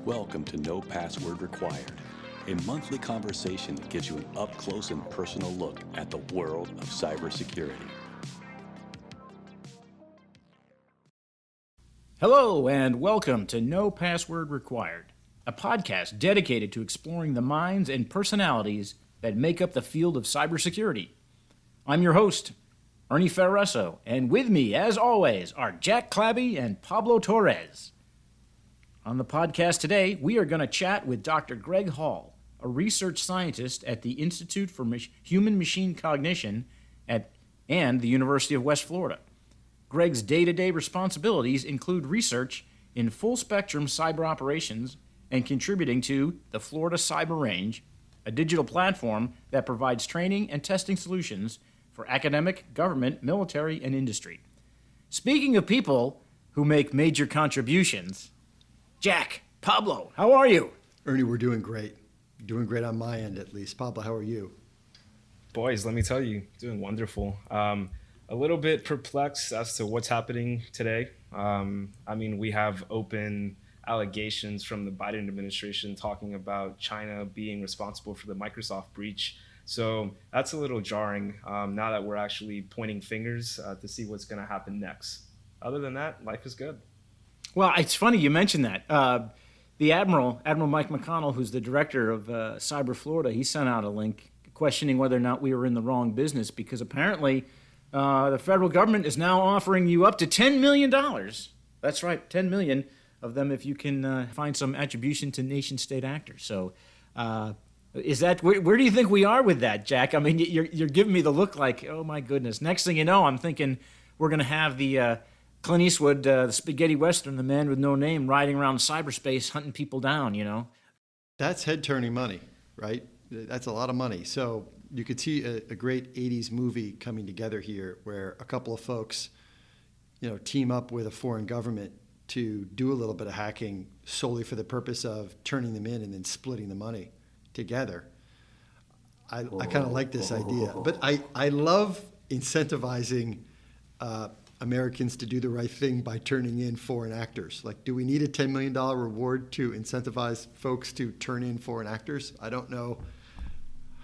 Welcome to No Password Required, a monthly conversation that gives you an up-close and personal look at the world of cybersecurity. Hello and welcome to No Password Required, a podcast dedicated to exploring the minds and personalities that make up the field of cybersecurity. I'm your host, Ernie, and with me, as always, are Jack Clabby and Pablo Torres. On the podcast today, we are going to chat with Dr. Greg Hall, a research scientist at the Institute for Human-Machine Cognition and the University of West Florida. Greg's day-to-day responsibilities include research in full-spectrum cyber operations and contributing to the Florida Cyber Range, a digital platform that provides training and testing solutions for academic, government, military, and industry. Speaking of people who make major contributions, Jack, Pablo, how are you? Ernie, we're doing great. Doing great on my end, at least. Pablo, how are you? Boys, let me tell you, doing wonderful. A little bit perplexed as to what's happening today. We have open allegations from the Biden administration talking about China being responsible for the Microsoft breach. So that's a little jarring now that we're actually pointing fingers to see what's going to happen next. Other than that, life is good. Well, it's funny you mentioned that. The Admiral Mike McConnell, who's the director of Cyber Florida, he sent out a link questioning whether or not we were in the wrong business because apparently the federal government is now offering you up to $10 million. That's right, $10 million of them if you can find some attribution to nation-state actors. So is that where do you think we are with that, Jack? I mean, you're giving me the look like, oh, my goodness. Next thing you know, I'm thinking we're going to have the Clint Eastwood, the spaghetti western, the man with no name, riding around cyberspace hunting people down, you know? That's head-turning money, right? That's a lot of money. So you could see a great 80s movie coming together here where a couple of folks, team up with a foreign government to do a little bit of hacking solely for the purpose of turning them in and then splitting the money together. I kind of like this idea. But I love incentivizing Americans to do the right thing by turning in foreign actors. Like, do we need a $10 million reward to incentivize folks to turn in foreign actors? I don't know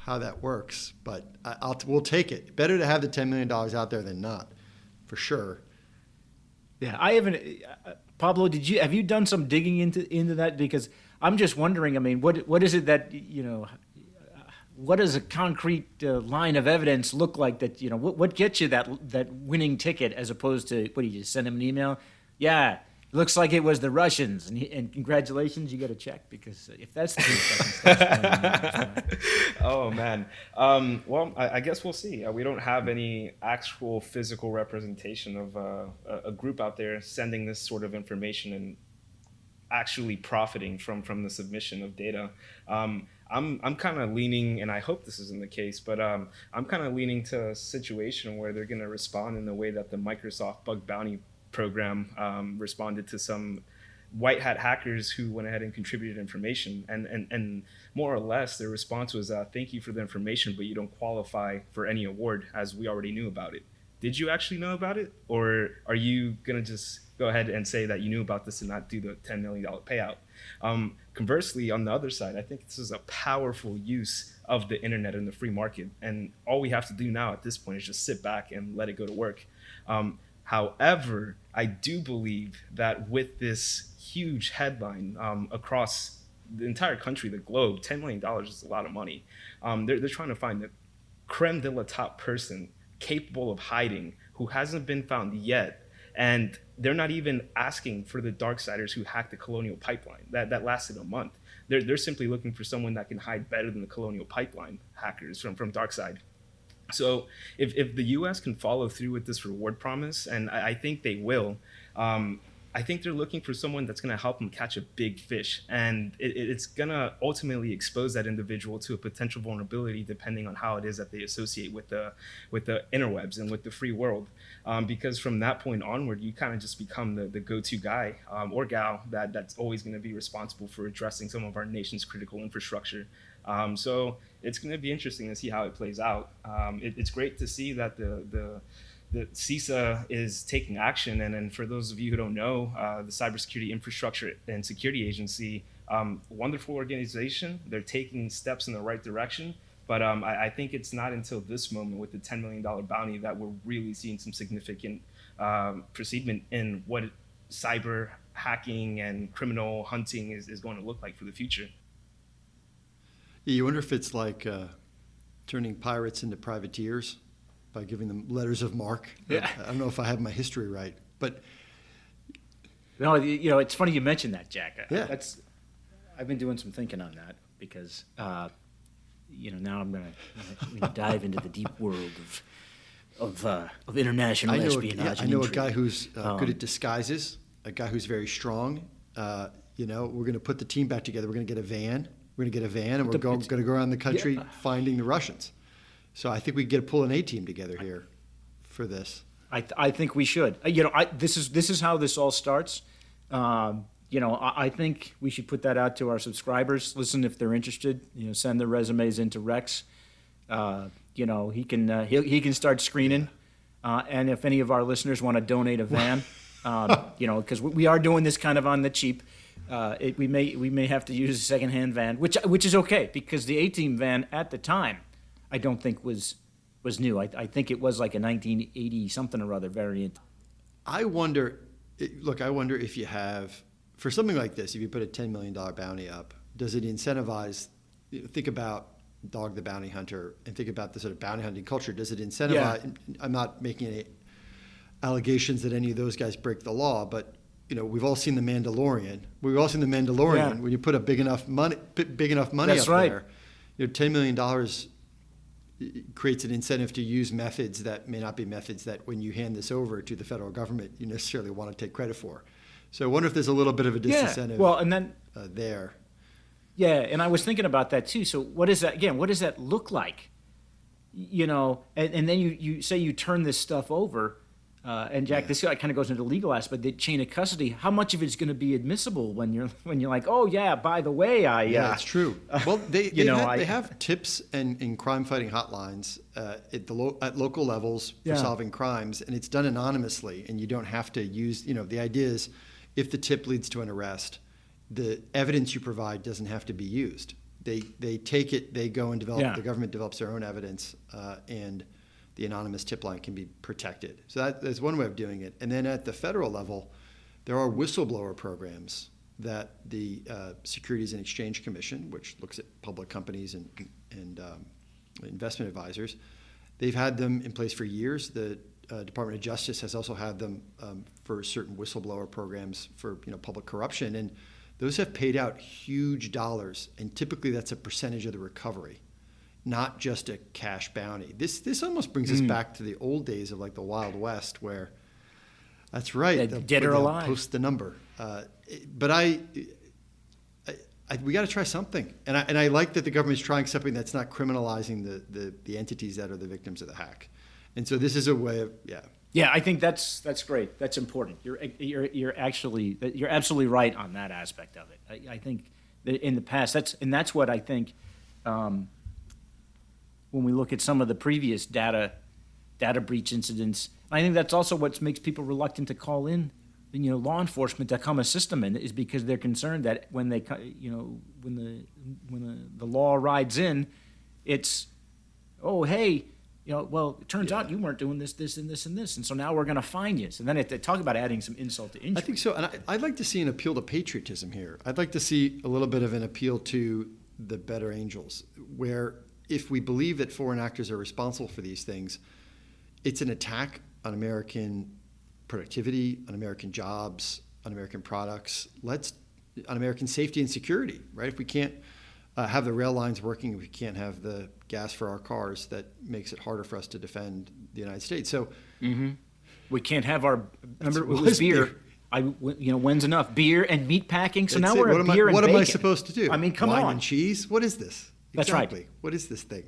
how that works, but we'll take it. Better to have the $10 million out there than not, for sure. Yeah, I haven't. Pablo, have you done some digging into that? Because I'm just wondering. I mean, what is it that what does a concrete line of evidence look like that, what gets you that winning ticket as opposed to, what do you just send him an email? Yeah, looks like it was the Russians, and congratulations, you got a check, because if that's the case, Oh, man. Well, I guess we'll see. We don't have any actual physical representation of a group out there sending this sort of information and actually profiting from the submission of data. I'm kind of leaning, and I hope this isn't the case, but I'm kind of leaning to a situation where they're going to respond in the way that the Microsoft bug bounty program responded to some white hat hackers who went ahead and contributed information. And more or less, their response was, thank you for the information, but you don't qualify for any award, as we already knew about it. Did you actually know about it? Or are you going to just go ahead and say that you knew about this and not do the $10 million payout? Conversely, on the other side, I think this is a powerful use of the internet and the free market. And all we have to do now at this point is just sit back and let it go to work. However, I do believe that with this huge headline across the entire country, the globe, $10 million is a lot of money. They're trying to find the creme de la top person capable of hiding who hasn't been found yet. And they're not even asking for the darksiders who hacked the Colonial Pipeline. That lasted a month. They're simply looking for someone that can hide better than the Colonial Pipeline hackers from DarkSide. So if the U.S. can follow through with this reward promise, and I think they will, I think they're looking for someone that's going to help them catch a big fish. And it's going to ultimately expose that individual to a potential vulnerability depending on how it is that they associate with the interwebs and with the free world. Because from that point onward, you kind of just become the go-to guy or gal that's always going to be responsible for addressing some of our nation's critical infrastructure. So it's going to be interesting to see how it plays out. It's great to see that the the CISA is taking action. And for those of you who don't know, the Cybersecurity Infrastructure and Security Agency, wonderful organization. They're taking steps in the right direction. But I think it's not until this moment with the $10 million bounty that we're really seeing some significant proceedment in what cyber hacking and criminal hunting is going to look like for the future. Yeah, you wonder if it's like turning pirates into privateers by giving them letters of marque. Yeah. I don't know if I have my history right, but No, it's funny you mentioned that, Jack. Yeah. I've been doing some thinking on that because, now I'm going to dive into the deep world of international espionage. I know a guy who's good at disguises, a guy who's very strong. We're going to put the team back together. We're going to get a van. And we're going to go around the country finding the Russians. So I think we could pull an A team together here for this. I think we should. This is how this all starts. I think we should put that out to our subscribers. Listen, if they're interested, send their resumes into Rex. He can start screening. And if any of our listeners want to donate a van, because we are doing this kind of on the cheap. We may have to use a secondhand van, which is okay because the A-Team van at the time, I don't think was new. I think it was like a 1980 something or other variant. I wonder if you have, for something like this, if you put a $10 million bounty up, does it incentivize, think about Dog the Bounty Hunter and think about the sort of bounty hunting culture. Does it incentivize, I'm not making any allegations that any of those guys break the law, but we've all seen The Mandalorian. When you put a big enough money That's up right. there, $10 million creates an incentive to use methods that may not be methods that when you hand this over to the federal government, you necessarily want to take credit for. So I wonder if there's a little bit of a disincentive there. Yeah, and I was thinking about that too. So what is that, again, what does that look like? And then you say you turn this stuff over, and Jack, this kind of goes into the legal aspect, the chain of custody. How much of it's going to be admissible when you're like, oh yeah, by the way, yeah, it's true. Well, they have tips and crime fighting hotlines at local levels for solving crimes, and it's done anonymously, and you don't have to use. The idea is, if the tip leads to an arrest, the evidence you provide doesn't have to be used. They take it, they go and develop. The government develops their own evidence, and the anonymous tip line can be protected. So that's one way of doing it. And then at the federal level, there are whistleblower programs that the Securities and Exchange Commission, which looks at public companies and investment advisors, they've had them in place for years. The Department of Justice has also had them for certain whistleblower programs for public corruption, and those have paid out huge dollars, and typically that's a percentage of the recovery, not just a cash bounty. This almost brings us back to the old days of like the Wild West, where that's right, dead or alive, post the number. But we got to try something, and I like that the government's trying something that's not criminalizing the entities that are the victims of the hack. And so this is a way of Yeah, I think that's great. That's important. You're absolutely right on that aspect of it. I think that in the past, that's what I think when we look at some of the previous data breach incidents. I think that's also what makes people reluctant to call in law enforcement to come assist them in, is because they're concerned that when they when the law rides in, it's hey. Well, it turns out you weren't doing this, and this, and this, and so now we're going to fine you. So then they talk about adding some insult to injury. I think so, and I'd like to see an appeal to patriotism here. I'd like to see a little bit of an appeal to the better angels, where if we believe that foreign actors are responsible for these things, it's an attack on American productivity, on American jobs, on American products, on American safety and security, right? If we can't have the rail lines working, if we can't have the gas for our cars, that makes it harder for us to defend the United States. So we can't have remember it was beer. When's enough? Beer and meat packing. So now we're at beer and bacon. What am I supposed to do? I mean, come on. Wine and cheese? What is this? That's exactly. right. What is this thing?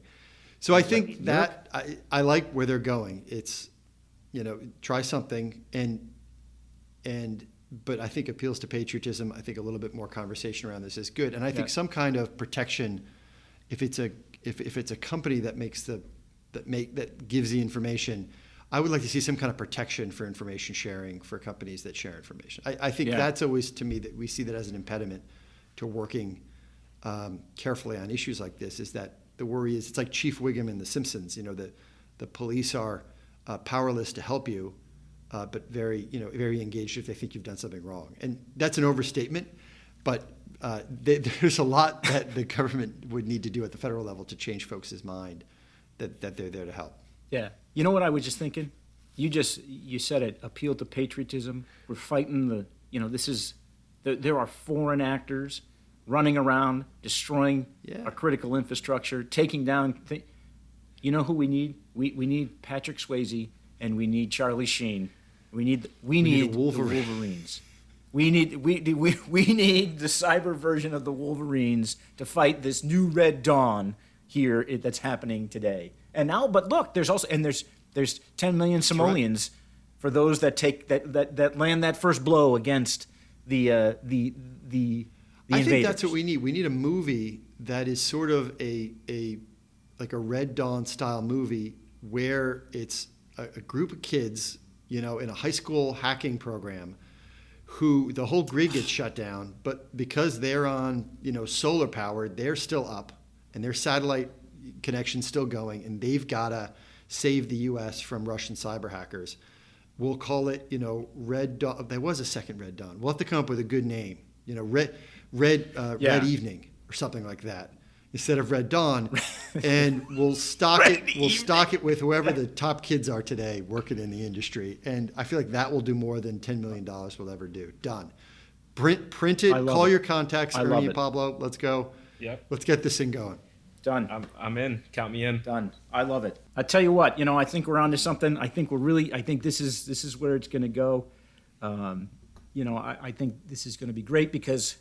So I think that I like where they're going. It's, try something but I think appeals to patriotism. I think a little bit more conversation around this is good. And I think some kind of protection, if it's a company that gives the information, I would like to see some kind of protection for information sharing for companies that share information. I think Yeah. that's always, to me, that we see that as an impediment to working carefully on issues like this, is that the worry is, it's like Chief Wiggum in The Simpsons, the police are powerless to help you, but very engaged if they think you've done something wrong. And that's an overstatement, but there's a lot that the government would need to do at the federal level to change folks' mind that they're there to help. Yeah. You know what I was just thinking? You said it, appeal to patriotism. We're fighting there are foreign actors running around, destroying our critical infrastructure, taking down you know who we need? We need Patrick Swayze and we need Charlie Sheen. We need the Wolverines. We need the cyber version of the Wolverines to fight this new Red Dawn here that's happening today. And now, but look, there's 10 million Somalians for those that take that land that first blow against the I invaders. think that's what we need. We need a movie that is sort of like a Red Dawn style movie where it's a group of kids, in a high school hacking program, who the whole grid gets shut down, but because they're on, solar powered, they're still up and their satellite connection's still going, and they've got to save the U.S. from Russian cyber hackers. We'll call it, Red Dawn. There was a second Red Dawn. We'll have to come up with a good name, Red Evening or something like that, instead of Red Dawn, and we'll stock it. We'll stock it with whoever the top kids are today working in the industry, and I feel like that will do more than $10 million will ever do. Done. Print it. Call your contacts, Ernie and Pablo. Let's go. Yep. Let's get this thing going. Done. I'm in. Count me in. Done. I love it. I tell you what, I think we're onto something. I think this is where it's going to go. I think this is going to be great because,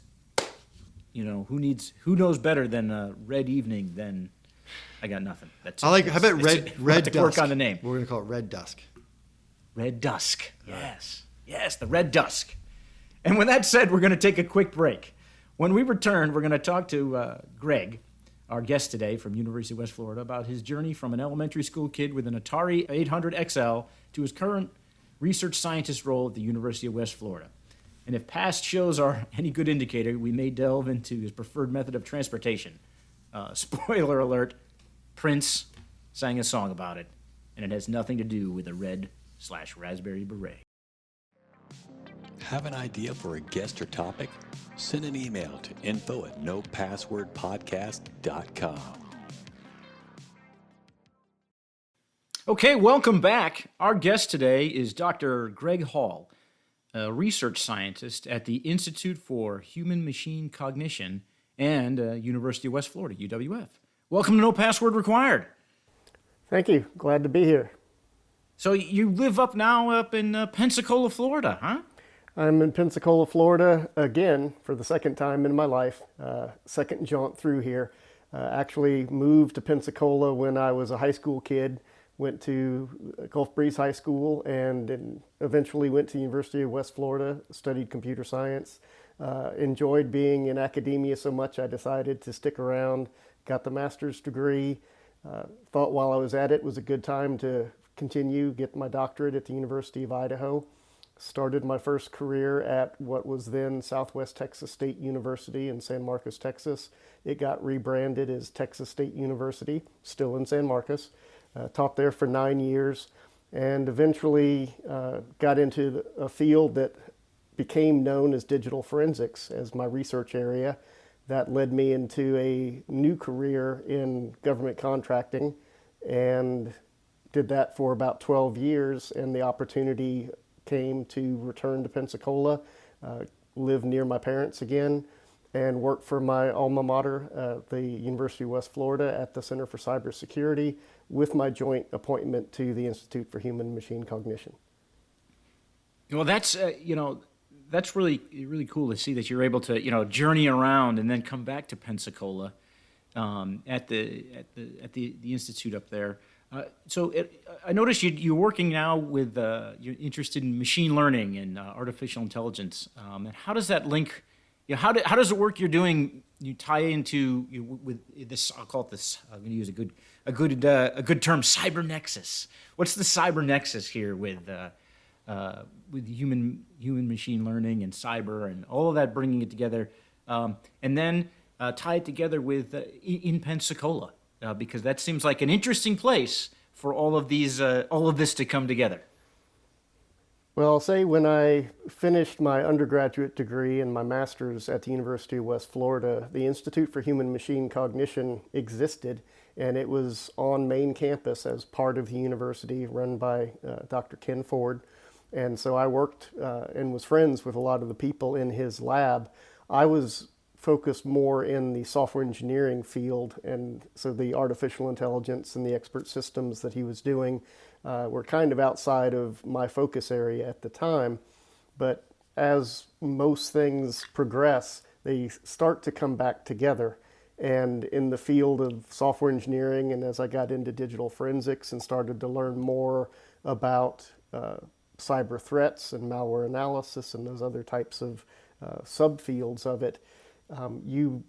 who knows better than a Red Evening than I got nothing. That's how about Red Dusk? Work on the name. We're going to call it Red Dusk. Red Dusk. Yes. Yes, the Red Dusk. And with that said, we're going to take a quick break. When we return, we're going to talk to Greg, our guest today from University of West Florida, about his journey from an elementary school kid with an Atari 800 XL to his current research scientist role at the University of West Florida. And if past shows are any good indicator, we may delve into his preferred method of transportation. Spoiler alert, Prince sang a song about it, and it has nothing to do with a red/raspberry beret. Have an idea for a guest or topic? Send an email to info@nopasswordpodcast.com. Okay, welcome back. Our guest today is Dr. Greg Hall, a research scientist at the Institute for Human-Machine Cognition and University of West Florida, UWF. Welcome to No Password Required. Thank you. Glad to be here. So you live up in Pensacola, Florida, huh? I'm in Pensacola, Florida again for the second time in my life. Second jaunt through here. Actually moved to Pensacola when I was a high school kid. Went to Gulf Breeze High School and then eventually went to University of West Florida, studied computer science. Enjoyed being in academia so much I decided to stick around, got the master's degree. Thought while I was at it was a good time to continue, get my doctorate at the University of Idaho. Started my first career at what was then Southwest Texas State University in San Marcos, Texas. It got rebranded as Texas State University, still in San Marcos. Taught there for 9 years and eventually got into a field that became known as digital forensics as my research area. That led me into a new career in government contracting and did that for about 12 years, and the opportunity came to return to Pensacola, live near my parents again, and work for my alma mater, the University of West Florida at the Center for Cybersecurity, with my joint appointment to the Institute for Human-Machine Cognition. Well, that's that's really cool to see that you're able to journey around and then come back to Pensacola at the institute up there. I noticed you're working now with you're interested in machine learning and artificial intelligence. And how does that link? How does the work you're doing you tie into with this. I'll call it this. I'm going to use a good term. Cyber nexus. What's the cyber nexus here with human machine learning and cyber and all of that, bringing it together, and then tie it together with in Pensacola, because that seems like an interesting place for all of this to come together. Well, I'll say when I finished my undergraduate degree and my master's at the University of West Florida, the Institute for Human-Machine Cognition existed, and it was on main campus as part of the university, run by Dr. Ken Ford. And so I worked and was friends with a lot of the people in his lab. I was focused more in the software engineering field, and so the artificial intelligence and the expert systems that he was doing were kind of outside of my focus area at the time. But as most things progress, they start to come back together. And in the field of software engineering, and as I got into digital forensics and started to learn more about cyber threats and malware analysis and those other types of subfields of it, you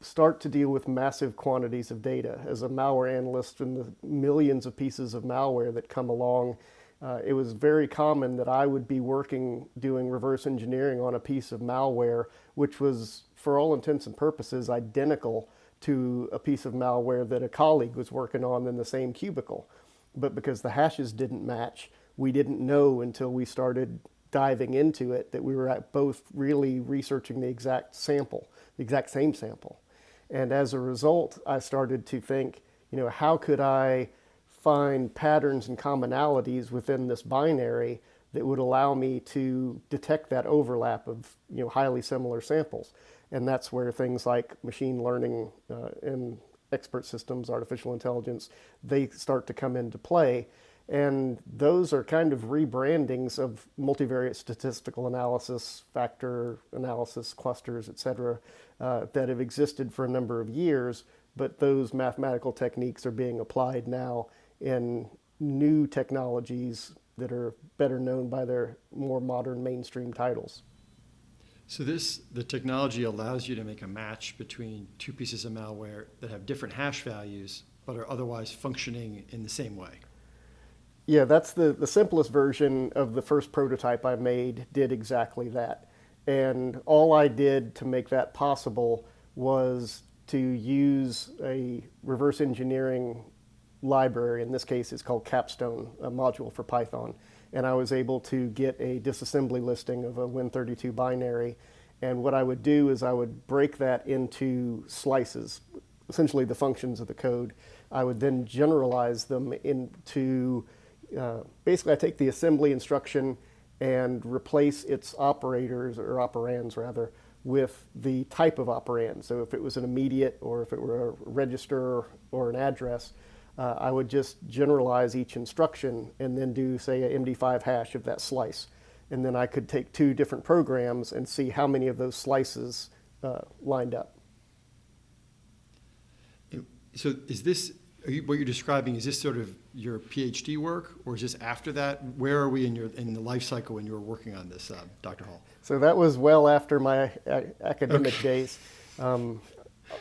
start to deal with massive quantities of data. As a malware analyst, and the millions of pieces of malware that come along, it was very common that I would be doing reverse engineering on a piece of malware, which was, for all intents and purposes, identical to a piece of malware that a colleague was working on in the same cubicle. But because the hashes didn't match, we didn't know until we started diving into it that we were both really researching the exact same sample. And as a result, I started to think, how could I find patterns and commonalities within this binary that would allow me to detect that overlap of highly similar samples? And that's where things like machine learning and expert systems, artificial intelligence, they start to come into play. And those are kind of rebrandings of multivariate statistical analysis, factor analysis, clusters, et cetera, that have existed for a number of years, but those mathematical techniques are being applied now in new technologies that are better known by their more modern mainstream titles. So the technology allows you to make a match between two pieces of malware that have different hash values, but are otherwise functioning in the same way. Yeah, that's the simplest version of the first prototype I made, did exactly that. And all I did to make that possible was to use a reverse engineering library. In this case, it's called Capstone, a module for Python. And I was able to get a disassembly listing of a Win32 binary. And what I would do is I would break that into slices, essentially the functions of the code. I would then generalize them into basically, I take the assembly instruction and replace its operators, or operands rather, with the type of operand. So if it was an immediate, or if it were a register or an address, I would just generalize each instruction and then do, say, a MD5 hash of that slice. And then I could take two different programs and see how many of those slices lined up. So is this, what you're describing, is this sort of your PhD work, or is this after that? Where are we in the life cycle when you were working on this, Dr. Hall? So that was well after my academic days.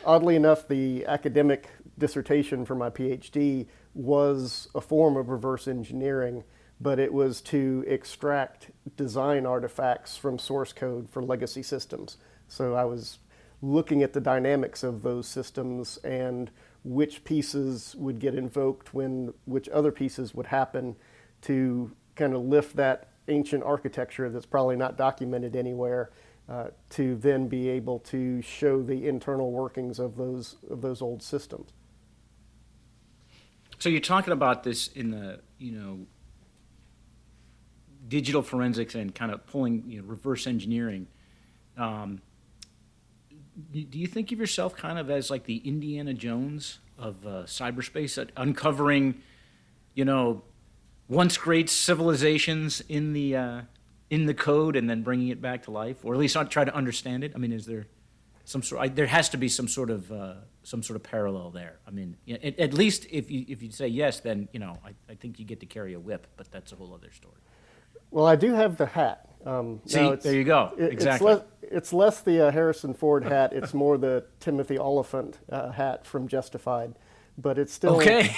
Oddly enough, the academic dissertation for my PhD was a form of reverse engineering, but it was to extract design artifacts from source code for legacy systems. So I was looking at the dynamics of those systems and which pieces would get invoked when which other pieces would happen, to kind of lift that ancient architecture that's probably not documented anywhere, to then be able to show the internal workings of those old systems. So you're talking about this in the digital forensics and kind of pulling reverse engineering. Do you think of yourself kind of as like the Indiana Jones of cyberspace, uncovering, once great civilizations in the code and then bringing it back to life, or at least try to understand it? I mean, is there some sort? There has to be some sort of parallel there. I mean, at least if you say yes, then I think you get to carry a whip, but that's a whole other story. Well, I do have the hat. See, there you go. Exactly. it's less the Harrison Ford hat. It's more the Timothy Oliphant hat from Justified, but it's still Okay.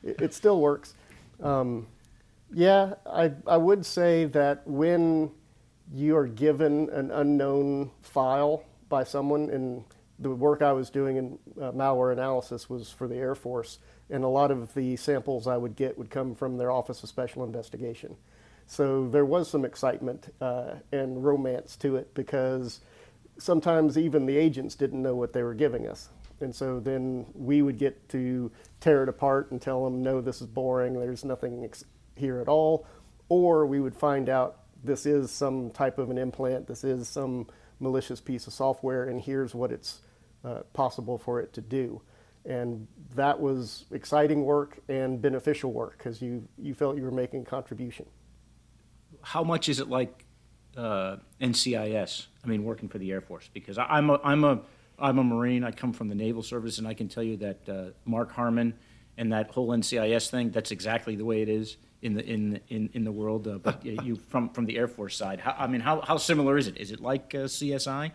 it still works. Yeah, I would say that when you are given an unknown file by someone, and the work I was doing in malware analysis was for the Air Force, and a lot of the samples I would get would come from their Office of Special Investigation. So there was some excitement and romance to it, because sometimes even the agents didn't know what they were giving us. And so then we would get to tear it apart and tell them, no, this is boring, there's nothing here at all. Or we would find out this is some type of an implant, this is some malicious piece of software, and here's what it's possible for it to do. And that was exciting work and beneficial work, because you felt you were making a contribution. How much is it like NCIS? I mean, working for the Air Force, because I'm a Marine. I come from the Naval Service, and I can tell you that Mark Harmon and that whole NCIS thing, that's exactly the way it is in the world. But you from the Air Force side, how similar is it? Is it like CSI?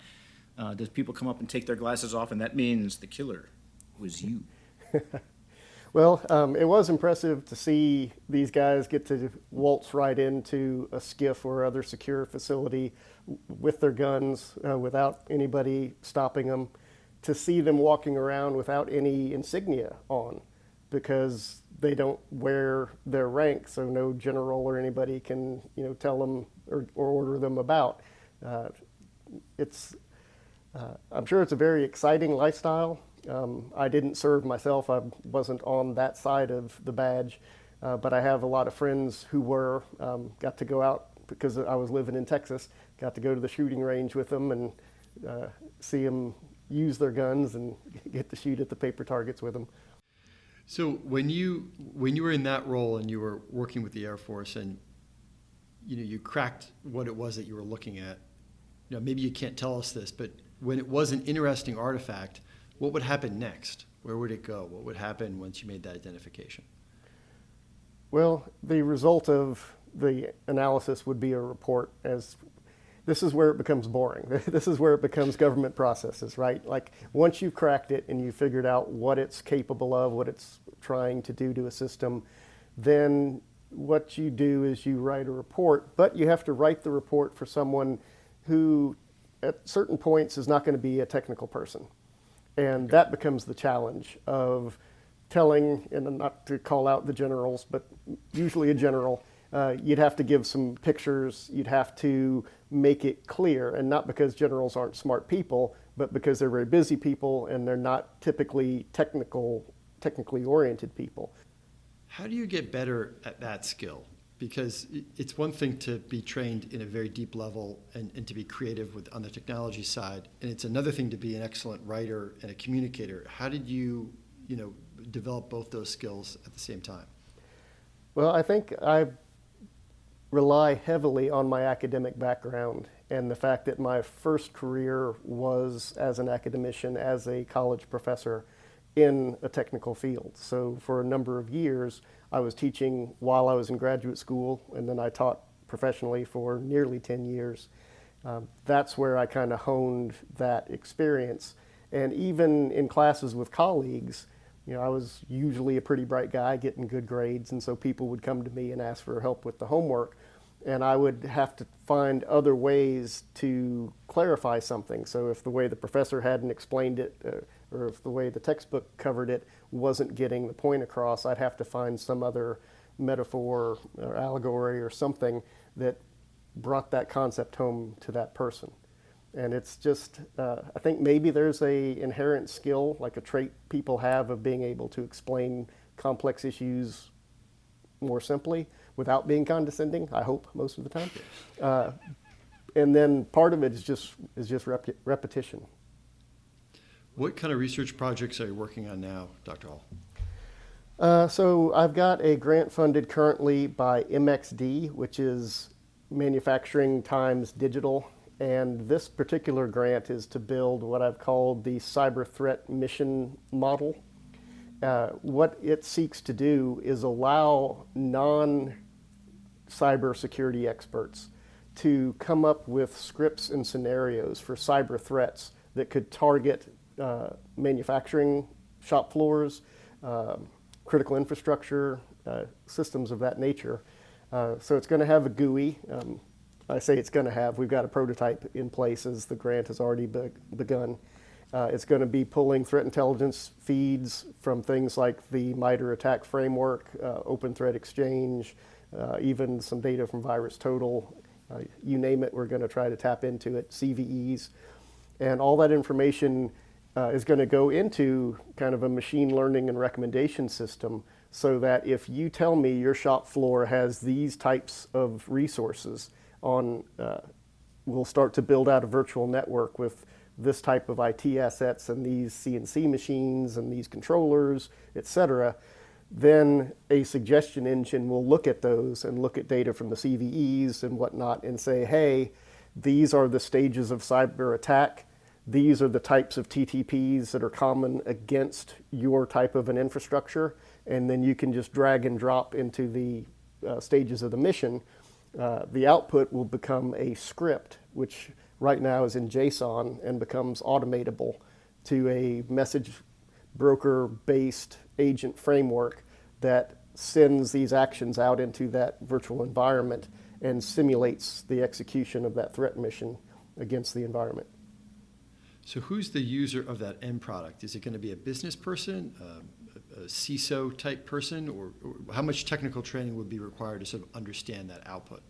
Does people come up and take their glasses off, and that means the killer was you? Well, it was impressive to see these guys get to waltz right into a skiff or other secure facility with their guns without anybody stopping them, to see them walking around without any insignia on, because they don't wear their rank, so no general or anybody can tell them or order them about. I'm sure it's a very exciting lifestyle. I didn't serve myself. I wasn't on that side of the badge, but I have a lot of friends who were. Got to go out, because I was living in Texas, got to go to the shooting range with them and see them use their guns and get to shoot at the paper targets with them. So when you were in that role and you were working with the Air Force, and you cracked what it was that you were looking at, maybe you can't tell us this, but when it was an interesting artifact, what would happen next? Where would it go? What would happen once you made that identification? Well, the result of the analysis would be a report. As this is where it becomes boring. This is where it becomes government processes, right? Like, once you've cracked it and you figured out what it's capable of, what it's trying to do to a system, then what you do is you write a report, but you have to write the report for someone who at certain points is not going to be a technical person. And that becomes the challenge of telling, and not to call out the generals, but usually a general, you'd have to give some pictures, you'd have to make it clear, and not because generals aren't smart people, but because they're very busy people and they're not typically technically oriented people. How do you get better at that skill? Because it's one thing to be trained in a very deep level and to be creative on the technology side, and it's another thing to be an excellent writer and a communicator. How did you, develop both those skills at the same time? Well, I think I rely heavily on my academic background and the fact that my first career was as an academician, as a college professor in a technical field. So for a number of years, I was teaching while I was in graduate school, and then I taught professionally for nearly 10 years. That's where I kind of honed that experience. And even in classes with colleagues, I was usually a pretty bright guy getting good grades, and so people would come to me and ask for help with the homework, and I would have to find other ways to clarify something. So if the way the professor hadn't explained it, or if the way the textbook covered it wasn't getting the point across, I'd have to find some other metaphor or allegory or something that brought that concept home to that person. And it's just, I think maybe there's a inherent skill, like a trait people have, of being able to explain complex issues more simply without being condescending, I hope, most of the time. And then part of it is just repetition. What kind of research projects are you working on now, Dr. Hall? So I've got a grant funded currently by MXD, which is Manufacturing Times Digital. And this particular grant is to build what I've called the cyber threat mission model. What it seeks to do is allow non-cybersecurity experts to come up with scripts and scenarios for cyber threats that could target manufacturing shop floors, critical infrastructure, systems of that nature. So it's going to have a GUI. I say it's going to have. We've got a prototype in place as the grant has already begun. It's going to be pulling threat intelligence feeds from things like the MITRE ATT&CK framework, Open Threat Exchange, even some data from VirusTotal. You name it, we're going to try to tap into it, CVEs. And all that information is going to go into kind of a machine learning and recommendation system so that if you tell me your shop floor has these types of resources we'll start to build out a virtual network with this type of IT assets and these CNC machines and these controllers, et cetera, then a suggestion engine will look at those and look at data from the CVEs and whatnot and say, hey, these are the stages of cyber attack. These are the types of TTPs that are common against your type of an infrastructure. And then you can just drag and drop into the stages of the mission. The output will become a script, which right now is in JSON and becomes automatable to a message broker-based agent framework that sends these actions out into that virtual environment and simulates the execution of that threat mission against the environment. So who's the user of that end product? Is it going to be a business person, a CISO type person, or how much technical training would be required to sort of understand that output?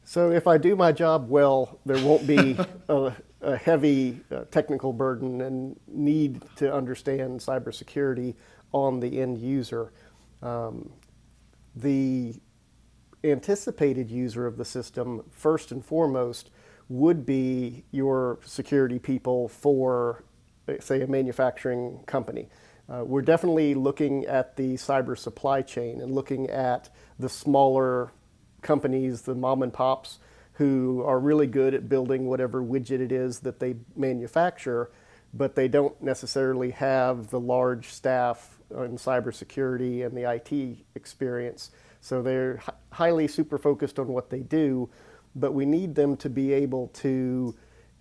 So if I do my job well, there won't be a heavy technical burden and need to understand cybersecurity on the end user. The anticipated user of the system, first and foremost, would be your security people for, say, a manufacturing company. We're definitely looking at the cyber supply chain and looking at the smaller companies, the mom and pops, who are really good at building whatever widget it is that they manufacture, but they don't necessarily have the large staff in cybersecurity and the IT experience. So they're highly super focused on what they do, but we need them to be able to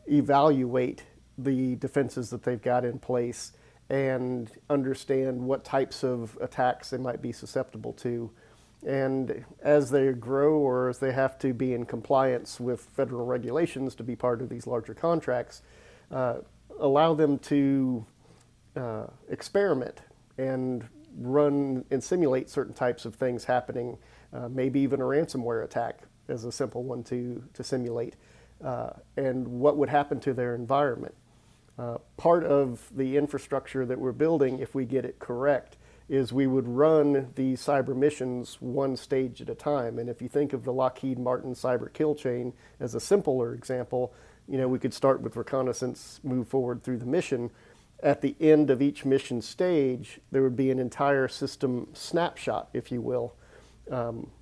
evaluate the defenses that they've got in place and understand what types of attacks they might be susceptible to. And as they grow or as they have to be in compliance with federal regulations to be part of these larger contracts, allow them to experiment and run and simulate certain types of things happening, maybe even a ransomware attack as a simple one to simulate, and what would happen to their environment. Part of the infrastructure that we're building, if we get it correct, is we would run these cyber missions one stage at a time. And if you think of the Lockheed Martin cyber kill chain as a simpler example, we could start with reconnaissance, move forward through the mission. At the end of each mission stage, there would be an entire system snapshot, if you will,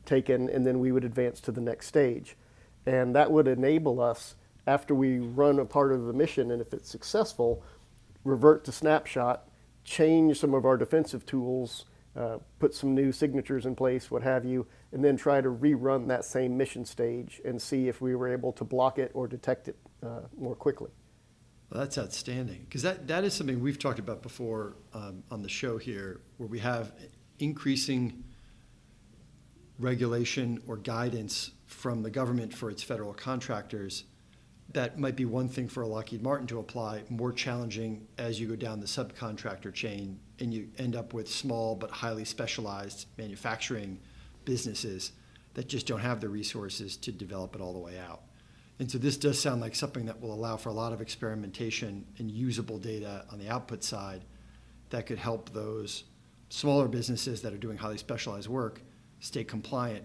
taken, and then we would advance to the next stage. And that would enable us, after we run a part of the mission, and if it's successful, revert to snapshot, change some of our defensive tools, put some new signatures in place, what have you, and then try to rerun that same mission stage and see if we were able to block it or detect it more quickly. Well, that's outstanding, because that is something we've talked about before on the show here, where we have increasing regulation or guidance from the government for its federal contractors. That might be one thing for a Lockheed Martin to apply, more challenging as you go down the subcontractor chain and you end up with small but highly specialized manufacturing businesses that just don't have the resources to develop it all the way out. And so this does sound like something that will allow for a lot of experimentation and usable data on the output side that could help those smaller businesses that are doing highly specialized work stay compliant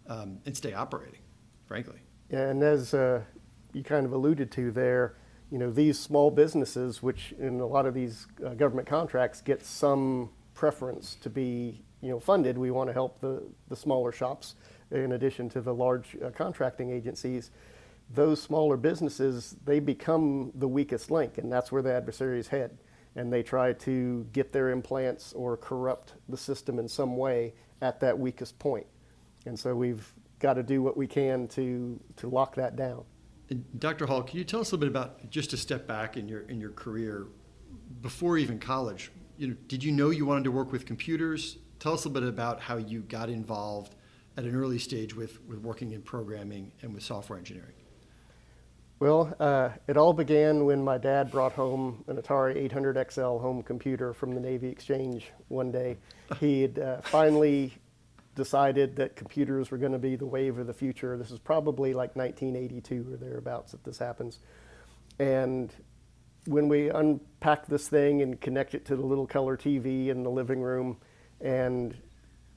and stay operating, frankly. And as you kind of alluded to there, these small businesses, which in a lot of these government contracts get some preference to be funded. We want to help the smaller shops in addition to the large contracting agencies. Those smaller businesses, they become the weakest link, and that's where the adversaries head. And they try to get their implants or corrupt the system in some way at that weakest point. And so we've got to do what we can to lock that down. And Dr. Hall, can you tell us a little bit about, just to step back in your career, before even college, did you know you wanted to work with computers? Tell us a little bit about how you got involved at an early stage with working in programming and with software engineering. Well, it all began when my dad brought home an Atari 800 XL home computer from the Navy Exchange one day. He had finally decided that computers were going to be the wave of the future. This is probably like 1982 or thereabouts that this happens. And when we unpack this thing and connect it to the little color TV in the living room, and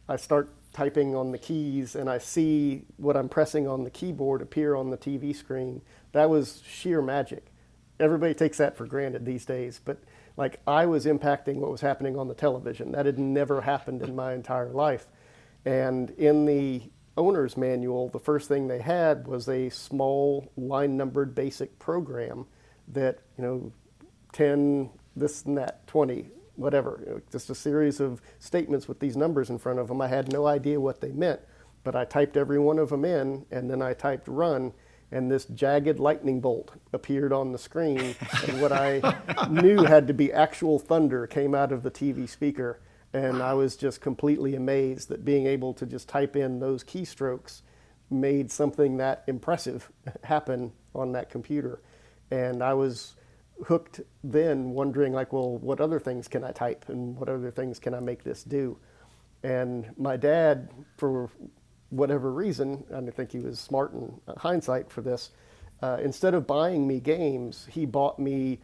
I start typing on the keys and I see what I'm pressing on the keyboard appear on the TV screen, that was sheer magic. Everybody takes that for granted these days, but like I was impacting what was happening on the television. That had never happened in my entire life. And in the owner's manual, the first thing they had was a small line numbered basic program that, 10, this and that, 20, whatever, just a series of statements with these numbers in front of them. I had no idea what they meant, but I typed every one of them in, and then I typed run, and this jagged lightning bolt appeared on the screen, and what I knew had to be actual thunder came out of the TV speaker. And I was just completely amazed that being able to just type in those keystrokes made something that impressive happen on that computer. And I was hooked then, wondering like, well, what other things can I type and what other things can I make this do? And my dad, for whatever reason, and I think he was smart in hindsight for this, instead of buying me games, he bought me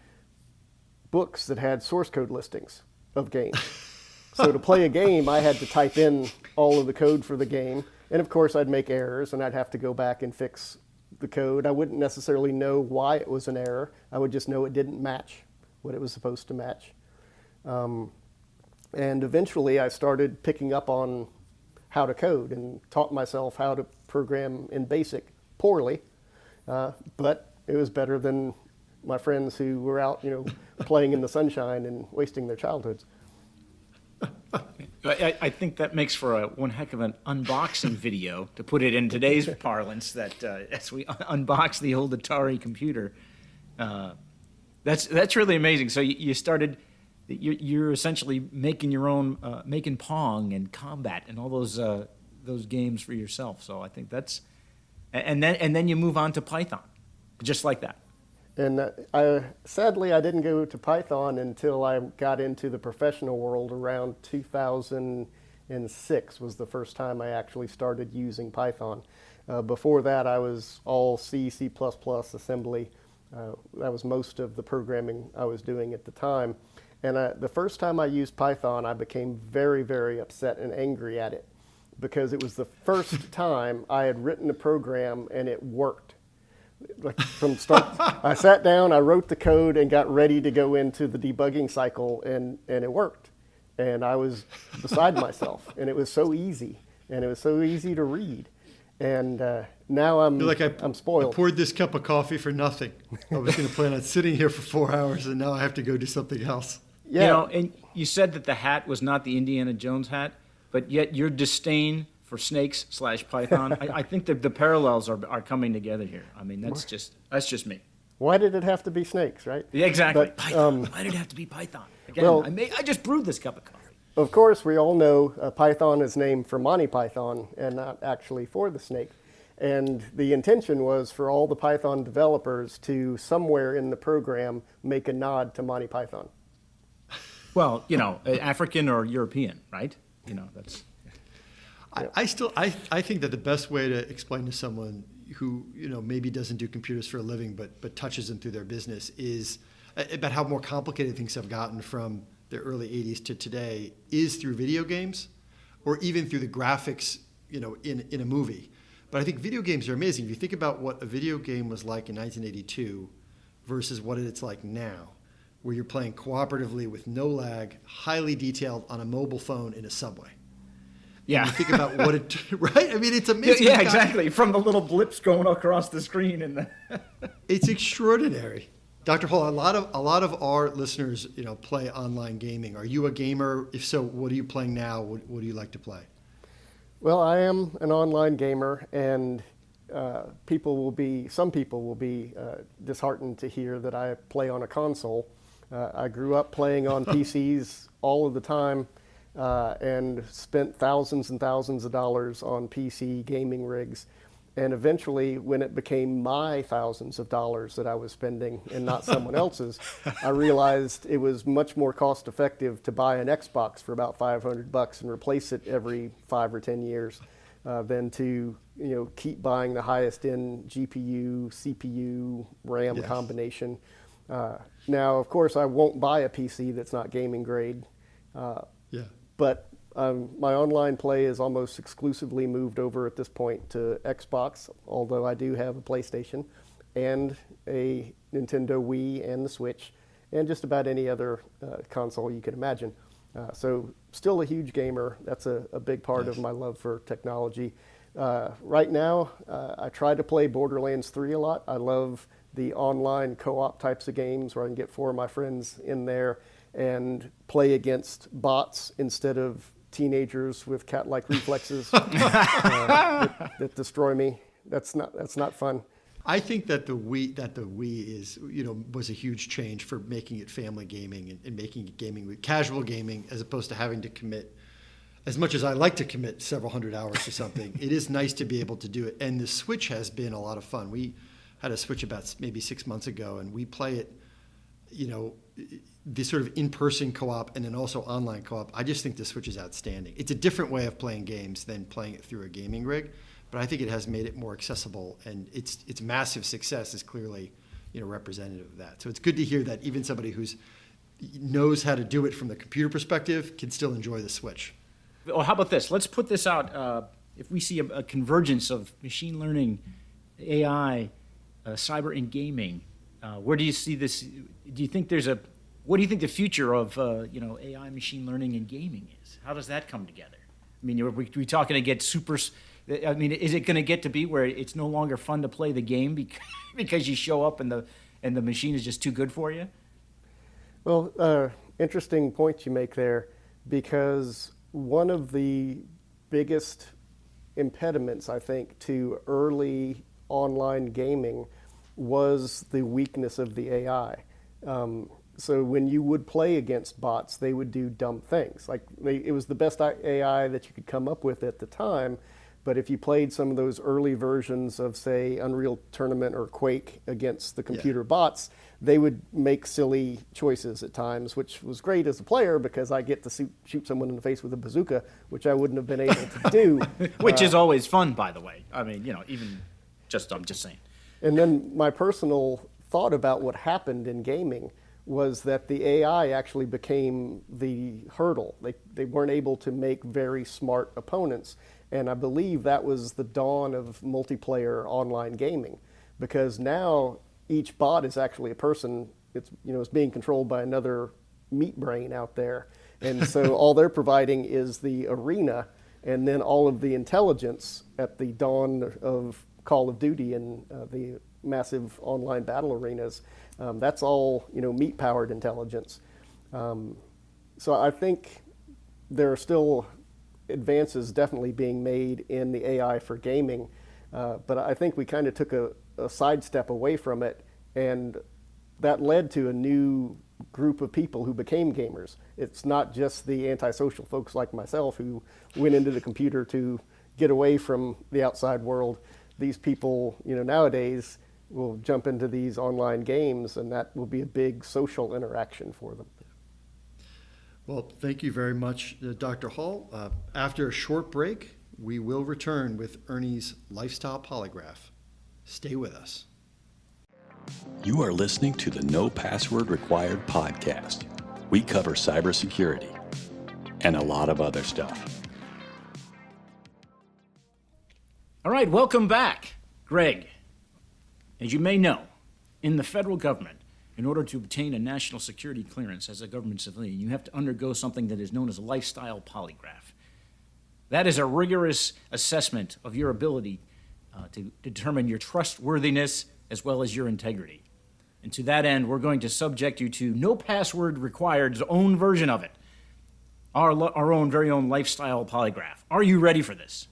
books that had source code listings of games. So to play a game, I had to type in all of the code for the game. And of course, I'd make errors and I'd have to go back and fix the code. I wouldn't necessarily know why it was an error. I would just know it didn't match what it was supposed to match. And eventually I started picking up on how to code and taught myself how to program in BASIC poorly. But it was better than my friends who were out, playing in the sunshine and wasting their childhoods. I think that makes for one heck of an unboxing video, to put it in today's parlance, that as we unbox the old Atari computer. That's really amazing. So you started, you're essentially making your own, making Pong and Combat and all those games for yourself. So I think that's, and then you move on to Python, just like that. And sadly, I didn't go to Python until I got into the professional world around 2006 was the first time I actually started using Python. Before that, I was all C, C++, assembly. That was most of the programming I was doing at the time. And the first time I used Python, I became very, very upset and angry at it because it was the first time I had written a program and it worked. Like from start, I sat down, I wrote the code and got ready to go into the debugging cycle, and it worked. And I was beside myself, and it was so easy, and it was so easy to read. And now I'm spoiled. I poured this cup of coffee for nothing. I was going to plan on sitting here for 4 hours, and now I have to go do something else. Yeah. And you said that the hat was not the Indiana Jones hat, but yet your disdain for snakes / Python, I think that the parallels are coming together here. I mean, that's just me. Why did it have to be snakes, right? Yeah, exactly. But, Python. Why did it have to be Python? Again, well, I just brewed this cup of coffee. Of course, we all know Python is named for Monty Python and not actually for the snake. And the intention was for all the Python developers to somewhere in the program make a nod to Monty Python. Well, African or European, right? That's... I think that the best way to explain to someone who maybe doesn't do computers for a living but touches them through their business is about how more complicated things have gotten from the early 80s to today is through video games, or even through the graphics in a movie. But I think video games are amazing. If you think about what a video game was like in 1982 versus what it's like now, where you're playing cooperatively with no lag, highly detailed on a mobile phone in a subway. Yeah. And you think about what it, right? I mean, it's amazing. Yeah, exactly. From the little blips going across the screen and it's extraordinary. Dr. Hall, a lot of our listeners, play online gaming. Are you a gamer? If so, what are you playing now? What do you like to play? Well, I am an online gamer, and some people will be disheartened to hear that I play on a console. I grew up playing on PCs all of the time, and spent thousands and thousands of dollars on PC gaming rigs. And eventually, when it became my thousands of dollars that I was spending and not someone else's, I realized it was much more cost effective to buy an Xbox for about $500 and replace it every 5 or 10 years than to keep buying the highest end GPU, CPU, RAM combination. Now, of course, I won't buy a PC that's not gaming grade, but my online play is almost exclusively moved over at this point to Xbox, although I do have a PlayStation and a Nintendo Wii and the Switch and just about any other console you can imagine. So still a huge gamer. That's a big part of my love for technology. Right now, I try to play Borderlands 3 a lot. I love the online co-op types of games where I can get 4 of my friends in there and play against bots instead of teenagers with cat-like reflexes that destroy me. That's not fun. I think that the Wii is was a huge change for making it family gaming and making it gaming, casual gaming, as opposed to having to commit. As much as I like to commit several hundred hours to something, it is nice to be able to do it. And the Switch has been a lot of fun. We had a Switch about maybe 6 months ago, and we play it, the sort of in-person co-op and then also online co-op. I just think the Switch is outstanding. It's a different way of playing games than playing it through a gaming rig, but I think it has made it more accessible, and its massive success is clearly representative of that. So it's good to hear that even somebody who knows how to do it from the computer perspective can still enjoy the Switch. Well, how about this? Let's put this out. If we see a convergence of machine learning, AI, cyber, and gaming, where do you see this? Do you think what do you think the future of AI, machine learning, and gaming is? How does that come together? I mean, are we talking to get super? I mean, is it going to get to be where it's no longer fun to play the game because you show up and the machine is just too good for you? Well, interesting point you make there, because one of the biggest impediments, I think, to early online gaming was the weakness of the AI. So when you would play against bots, they would do dumb things. It was the best AI that you could come up with at the time, but if you played some of those early versions of, say, Unreal Tournament or Quake against the computer bots, they would make silly choices at times, which was great as a player because I get to shoot someone in the face with a bazooka, which I wouldn't have been able to do. Which is always fun, by the way. I mean, I'm just saying. And then my personal thought about what happened in gaming was that the AI actually became the hurdle. They weren't able to make very smart opponents. And I believe that was the dawn of multiplayer online gaming, because now each bot is actually a person. It's being controlled by another meat brain out there. And so all they're providing is the arena and then all of the intelligence at the dawn of Call of Duty and the massive online battle arenas. That's all, meat-powered intelligence. So I think there are still advances definitely being made in the AI for gaming, but I think we kind of took a sidestep away from it, and that led to a new group of people who became gamers. It's not just the antisocial folks like myself who went into the computer to get away from the outside world. These people, nowadays will jump into these online games, and that will be a big social interaction for them. Well, thank you very much, Dr. Hall. After a short break, we will return with Ernie's Lifestyle Polygraph. Stay with us. You are listening to the No Password Required podcast. We cover cybersecurity and a lot of other stuff. All right, welcome back. Greg, as you may know, in the federal government, in order to obtain a national security clearance as a government civilian, you have to undergo something that is known as a lifestyle polygraph. That is a rigorous assessment of your ability to determine your trustworthiness as well as your integrity. And to that end, we're going to subject you to No Password Required's own version of it, our own very own lifestyle polygraph. Are you ready for this?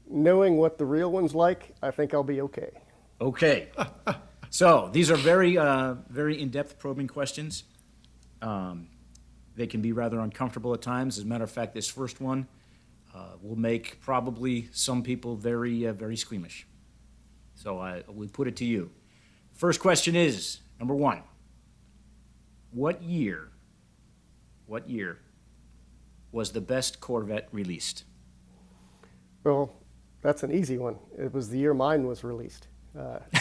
Knowing what the real one's like, I think I'll be okay. Okay. So these are very, very in-depth probing questions. They can be rather uncomfortable at times. As a matter of fact, this first one will make probably some people very, very squeamish. So we put it to you. First question is, number one, what year was the best Corvette released? Well, that's an easy one. It was the year mine was released.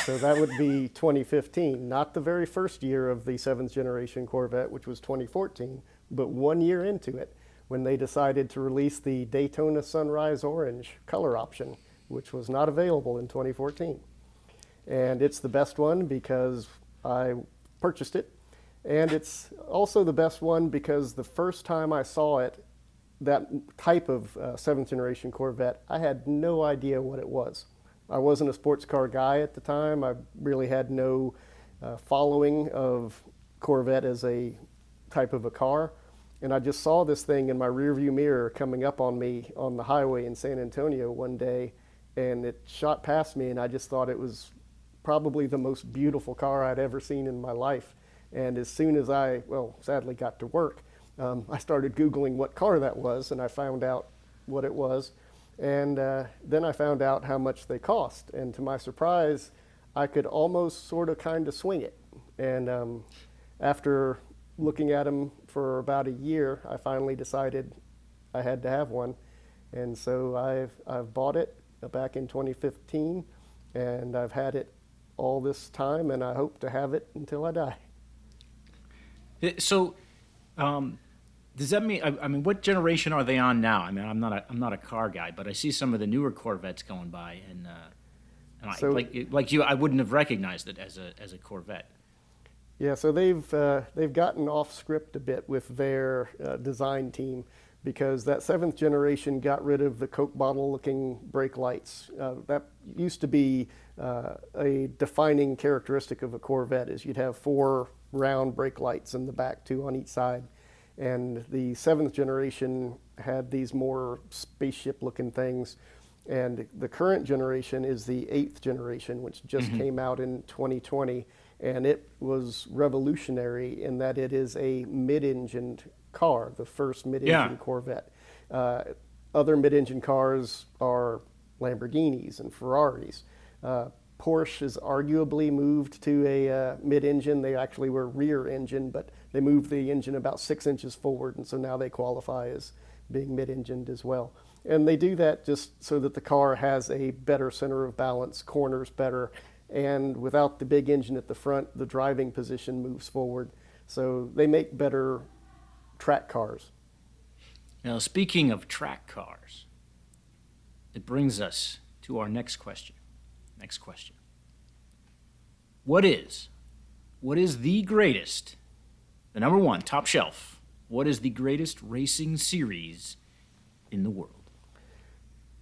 So that would be 2015, not the very first year of the 7th generation Corvette, which was 2014, but 1 year into it when they decided to release the Daytona Sunrise Orange color option, which was not available in 2014. And it's the best one because I purchased it. And it's also the best one because the first time I saw it, that type of 7th generation Corvette, I had no idea what it was. I wasn't a sports car guy at the time. I really had no following of Corvette as a type of a car. And I just saw this thing in my rearview mirror coming up on me on the highway in San Antonio one day, and it shot past me, and I just thought it was probably the most beautiful car I'd ever seen in my life. And as soon as I, sadly got to work, I started Googling what car that was, and I found out what it was. And then I found out how much they cost. And to my surprise, I could almost sort of kind of swing it. And after looking at them for about a year, I finally decided I had to have one. And so I've bought it back in 2015, and I've had it all this time, and I hope to have it until I die. So, does that mean? I mean, what generation are they on now? I mean, I'm not a car guy, but I see some of the newer Corvettes going by, and So- like you, I wouldn't have recognized it as a Corvette. Yeah, so they've gotten off script a bit with their design team because that 7th generation got rid of the Coke bottle looking brake lights. That used to be a defining characteristic of a Corvette is you'd have 4 round brake lights in the back, 2 on each side. And the 7th generation had these more spaceship looking things. And the current generation is the 8th generation, which just came out in 2020. And it was revolutionary in that it is a mid-engined car, the first mid-engine Corvette. Other mid-engine cars are Lamborghinis and Ferraris. Porsche has arguably moved to a mid-engine. They actually were rear engine, but they moved the engine about 6 inches forward, and so now they qualify as being mid-engined as well. And they do that just so that the car has a better center of balance, corners better, and without the big engine at the front, the driving position moves forward. So they make better track cars. Now, speaking of track cars, it brings us to our next question. What is the greatest, the number one, top shelf, what is the greatest racing series in the world?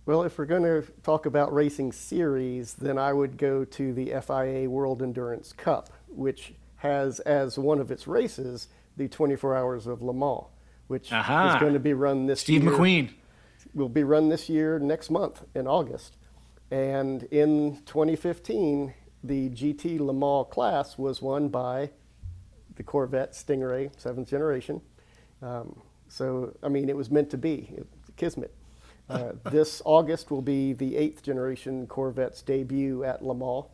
Well, if we're going to talk about racing series, then I would go to the FIA World Endurance Cup, which has as one of its races the 24 Hours of Le Mans, which is going to be run this year. Steve McQueen. Will be run this year, next month in August. And in 2015, the GT Le Mans class was won by the Corvette Stingray 7th generation. So, I mean, it was meant to be. It was kismet. This August will be the 8th generation Corvette's debut at Le Mans.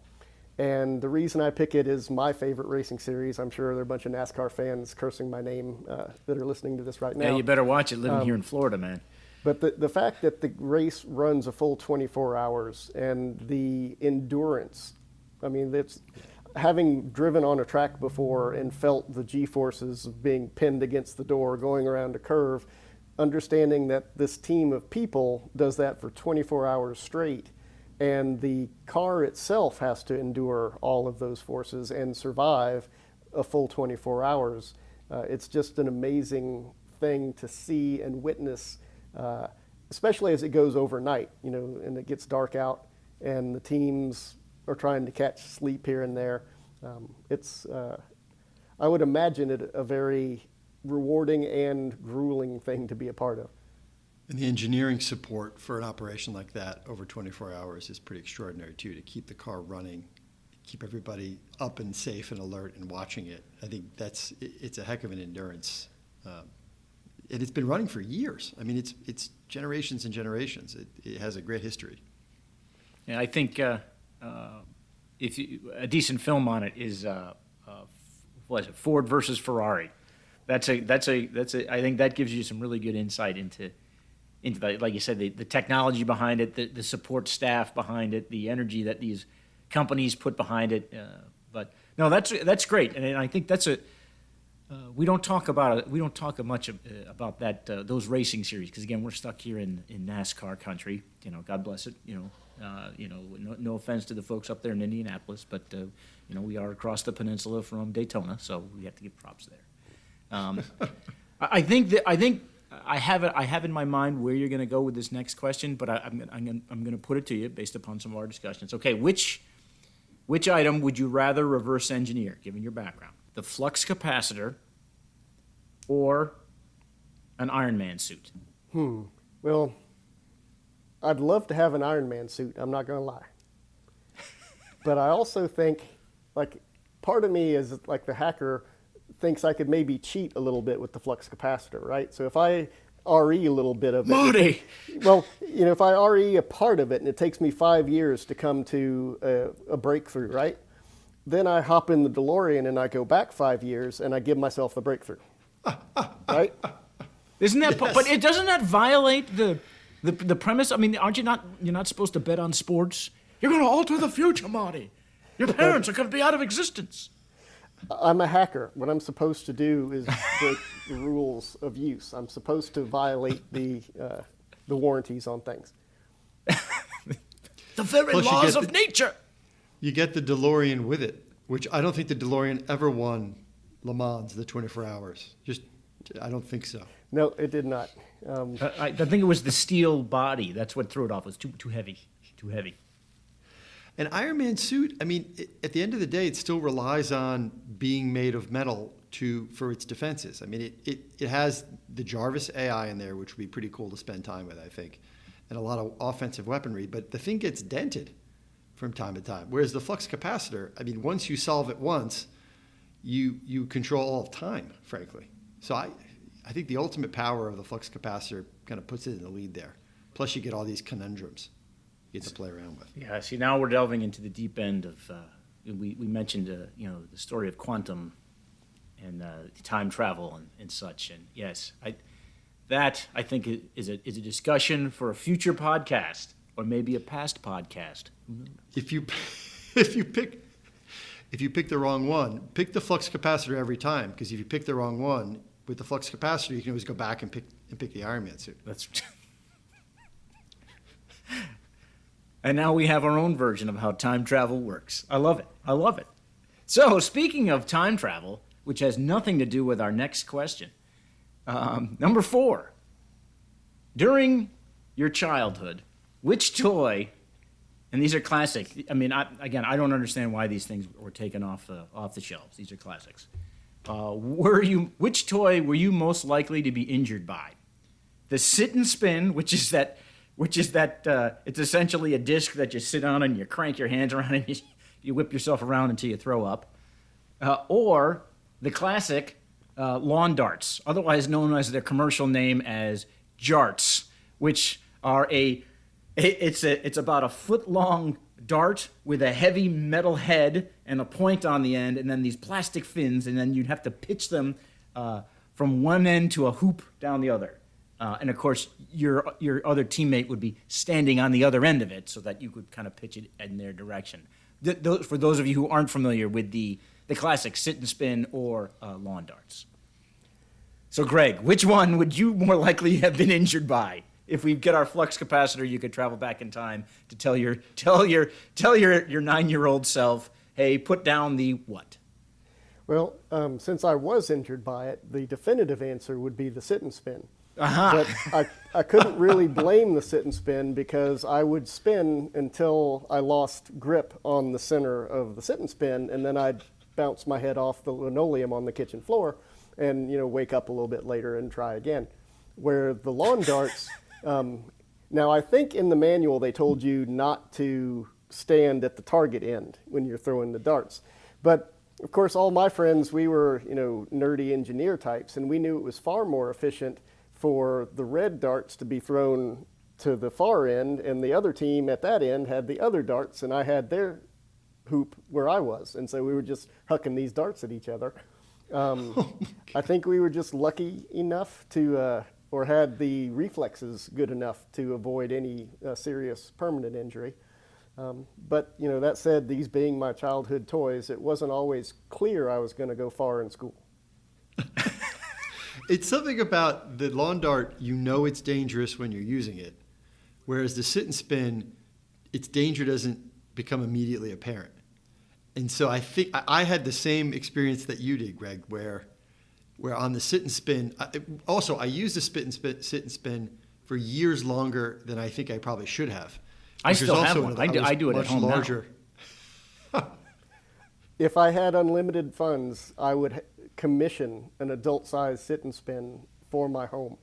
And the reason I pick it is my favorite racing series. I'm sure there are a bunch of NASCAR fans cursing my name that are listening to this right now. Yeah, you better watch it living here in Florida, man. But the fact that the race runs a full 24 hours and the endurance, I mean, that's having driven on a track before and felt the G-forces of being pinned against the door, going around a curve, understanding that this team of people does that for 24 hours straight, and the car itself has to endure all of those forces and survive a full 24 hours. It's just an amazing thing to see and witness, especially as it goes overnight, you know, and it gets dark out and the teams are trying to catch sleep here and there. I would imagine it a very rewarding and grueling thing to be a part of. And the engineering support for an operation like that over 24 hours is pretty extraordinary too, to keep the car running, keep everybody up and safe and alert and watching it. I think it's a heck of an endurance. And it's been running for years. I mean, it's generations and generations. It has a great history. And I think a decent film on it is what is it, Ford versus Ferrari. I think that gives you some really good insight into the, like you said, the technology behind it, the support staff behind it, the energy that these companies put behind it. But no, that's great, and I think that's we don't talk much about that those racing series, because again, we're stuck here in NASCAR country. God bless it. No offense to the folks up there in Indianapolis, but we are across the peninsula from Daytona, so we have to give props there. I think I have in my mind where you're going to go with this next question, but I'm going to put it to you based upon some of our discussions. Okay, which item would you rather reverse engineer, given your background? The flux capacitor or an Iron Man suit? Well, I'd love to have an Iron Man suit, I'm not going to lie. But I also think, like, part of me is like the hacker thinks I could maybe cheat a little bit with the flux capacitor, right? So if I RE a little bit of it. Marty! Well, if I RE a part of it and it takes me 5 years to come to a breakthrough, right? Then I hop in the DeLorean and I go back 5 years and I give myself the breakthrough, right? Isn't that? Yes. But doesn't that violate the premise? I mean, you're not supposed to bet on sports? You're going to alter the future, Marty. Your parents are going to be out of existence. I'm a hacker. What I'm supposed to do is break the rules of use. I'm supposed to violate the warranties on things. The very laws of nature. You get the DeLorean with it, which I don't think the DeLorean ever won Le Mans, the 24 hours. I don't think so. No, it did not. I think it was the steel body. That's what threw it off. It was too heavy. Too heavy. An Iron Man suit, I mean, at the end of the day, it still relies on being made of metal for its defenses. I mean, it has the Jarvis AI in there, which would be pretty cool to spend time with, I think, and a lot of offensive weaponry. But the thing gets dented from time to time. Whereas the flux capacitor, I mean, once you solve it once, you control all of time, frankly. So I think the ultimate power of the flux capacitor kind of puts it in the lead there. Plus, you get all these conundrums you get to play around with. Yeah, see, now we're delving into the deep end of, we mentioned, the story of quantum and time travel and such. And yes, I think is a discussion for a future podcast or maybe a past podcast. If you pick the wrong one, pick the flux capacitor every time, because if you pick the wrong one with the flux capacitor, you can always go back and pick the Iron Man suit. That's And now we have our own version of how time travel works. I love it. So, speaking of time travel, which has nothing to do with our next question, number 4. During your childhood, which toy, and these are classic. I mean, I don't understand why these things were taken off the shelves. These are classics. Which toy were you most likely to be injured by? The sit and spin, which is that it's essentially a disc that you sit on and you crank your hands around and you whip yourself around until you throw up. Or the classic lawn darts, otherwise known as their commercial name as jarts, which are it's about a foot-long dart with a heavy metal head and a point on the end, and then these plastic fins, and then you'd have to pitch them from one end to a hoop down the other. And of course, your other teammate would be standing on the other end of it so that you could kind of pitch it in their direction. For those of you who aren't familiar with the classic sit and spin or lawn darts. So, Greg, which one would you more likely have been injured by? If we get our flux capacitor, you could travel back in time to tell your 9-year-old self, hey, put down the what? Well, since I was injured by it, the definitive answer would be the sit and spin. Uh-huh. But I couldn't really blame the sit and spin because I would spin until I lost grip on the center of the sit and spin, and then I'd bounce my head off the linoleum on the kitchen floor and wake up a little bit later and try again. Where the lawn darts, Now, I think in the manual they told you not to stand at the target end when you're throwing the darts. But of course, all my friends, we were, nerdy engineer types, and we knew it was far more efficient for the red darts to be thrown to the far end, and the other team at that end had the other darts, and I had their hoop where I was. And so we were just hucking these darts at each other. I think we were just lucky enough to, or had the reflexes good enough to avoid any serious permanent injury. But, that said, these being my childhood toys, it wasn't always clear I was going to go far in school. It's something about the lawn dart, it's dangerous when you're using it. Whereas the sit and spin, its danger doesn't become immediately apparent. And so I think I had the same experience that you did, Greg, where on the sit and spin, I used the sit and spin for years longer than I think I probably should have. I still have one. I do it at home larger. Now. If I had unlimited funds, I would commission an adult-sized sit and spin for my home.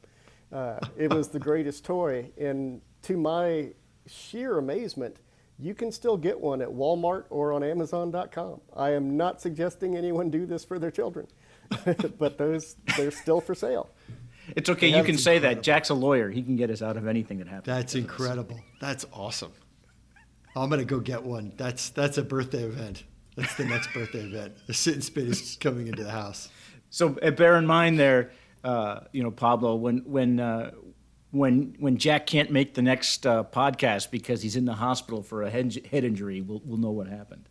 It was the greatest toy, and to my sheer amazement, you can still get one at Walmart or on Amazon.com. I am not suggesting anyone do this for their children, but they're still for sale. It's okay. You can say that. Jack's a lawyer. He can get us out of anything that happens. That's incredible. That's awesome. I'm going to go get one. That's a birthday event. That's the next birthday event. The sit and spin is coming into the house. So bear in mind there, Pablo, when Jack can't make the next podcast because he's in the hospital for a head injury, we'll know what happened.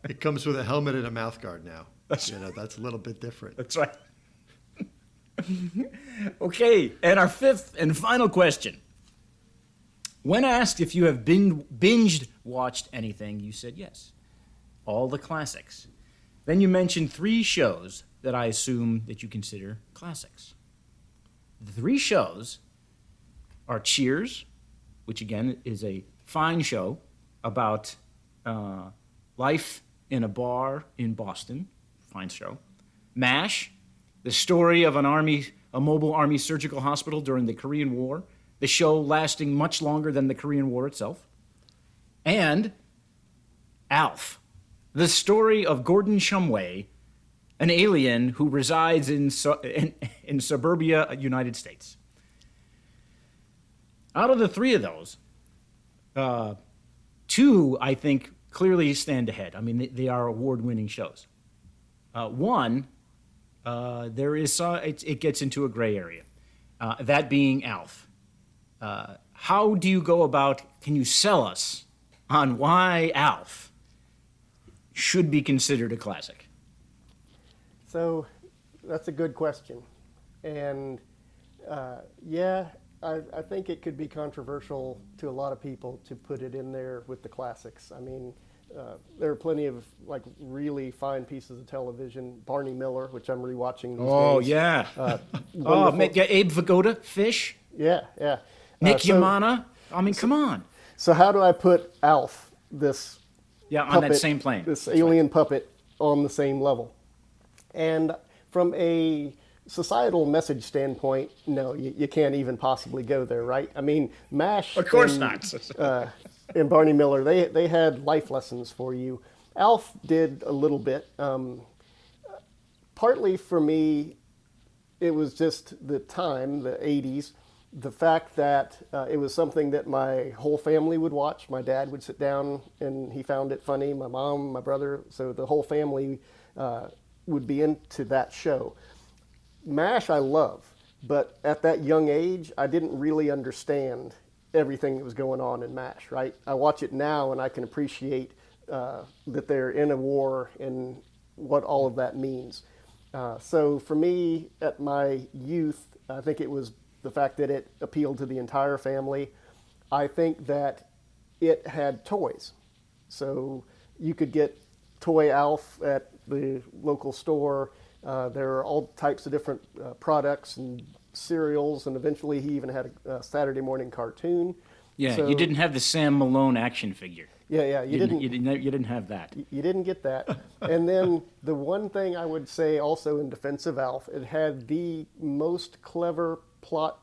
It comes with a helmet and a mouth guard now. That's a little bit different. That's right. Okay, and our fifth and final question. When asked if you have binged watched anything, you said yes. All the classics. Then you mentioned 3 shows that I assume that you consider classics. The 3 shows are Cheers, which again is a fine show about life in a bar in Boston. Fine show. MASH, the story of a mobile army surgical hospital during the Korean War, the show lasting much longer than the Korean War itself. And ALF, the story of Gordon Shumway, an alien who resides in suburbia, United States. Out of the 3 of those, 2, I think, clearly stand ahead. I mean, they are award-winning shows. One, it gets into a gray area, that being ALF. How do you go about, can you sell us on why ALF should be considered a classic? So that's a good question. And I think it could be controversial to a lot of people to put it in there with the classics. I mean, there are plenty of really fine pieces of television. Barney Miller, which I'm rewatching these days. Oh yeah. Abe Vigoda, Fish. Yeah. Nick Yamana. I mean, come on. So how do I put Alf, this on that same plane, this alien puppet, on the same level? And from a societal message standpoint, no, you can't even possibly go there, right? I mean, MASH. Of course not. And Barney Miller, they had life lessons for you. Alf did a little bit. Partly for me, it was just the time, the 80s, the fact that it was something that my whole family would watch. My dad would sit down and he found it funny. My mom, my brother, so the whole family would be into that show. MASH I love, but at that young age, I didn't really understand everything that was going on in MASH, right? I watch it now and I can appreciate that they're in a war and what all of that means. So for me, at my youth, I think it was the fact that it appealed to the entire family. I think that it had toys. So you could get toy Alf at the local store. There are all types of different products and cereals, and eventually he even had a Saturday morning cartoon. Yeah, So- you didn't have the Sam Malone action figure. Yeah, you didn't You didn't have that. You didn't get that. And then the one thing I would say also in defense of Alf, it had the most clever plot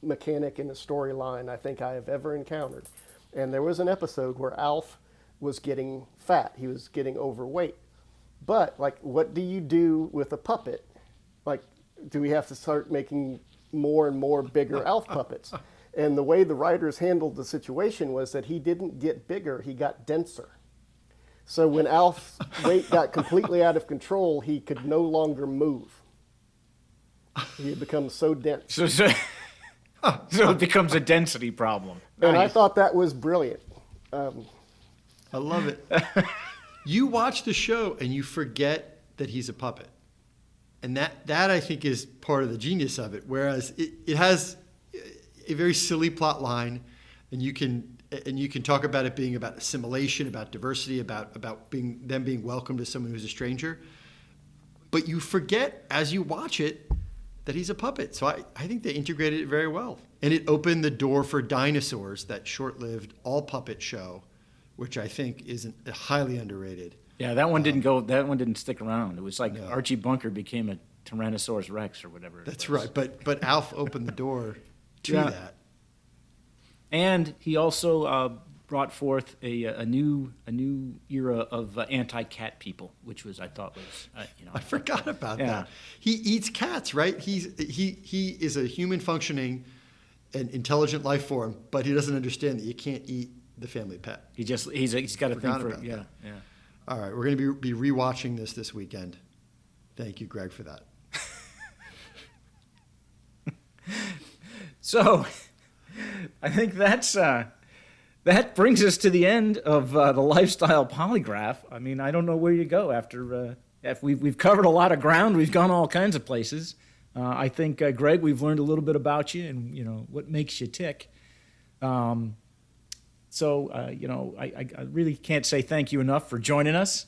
mechanic in a storyline I think I have ever encountered. And there was an episode where Alf was getting fat. He was getting overweight. But, like, what do you do with a puppet? Like, do we have to start making more and more bigger Alf puppets? And the way the writers handled the situation was that he didn't get bigger, he got denser. So when Alf's weight got completely out of control, he could no longer move. He had become so dense. So it becomes a density problem. And I thought that was brilliant. I love it. You watch the show and you forget that he's a puppet. And that I think is part of the genius of it. Whereas it has a very silly plot line, and you can talk about it being about assimilation, about diversity, about them being welcome to someone who's a stranger. But you forget as you watch it that he's a puppet. So I think they integrated it very well. And it opened the door for Dinosaurs, that short-lived all-puppet show, which I think is highly underrated. Yeah, that one didn't stick around. It was like No. Archie Bunker became a Tyrannosaurus Rex or whatever. That's right. But Alf opened the door to Yeah. that. And he also brought forth a new era of anti-cat people, which I thought was I forgot about Yeah. that. He eats cats, right? He is a human functioning and intelligent life form, but he doesn't understand that you can't eat the family pet. he's got a thing Forgot for about that. yeah. All right, we're going to be rewatching this weekend. Thank you, Greg, for that. So, I think that brings us to the end of the lifestyle polygraph. I mean, I don't know where you go after we've covered a lot of ground. We've gone all kinds of places. I think, Greg, we've learned a little bit about you and what makes you tick. I really can't say thank you enough for joining us.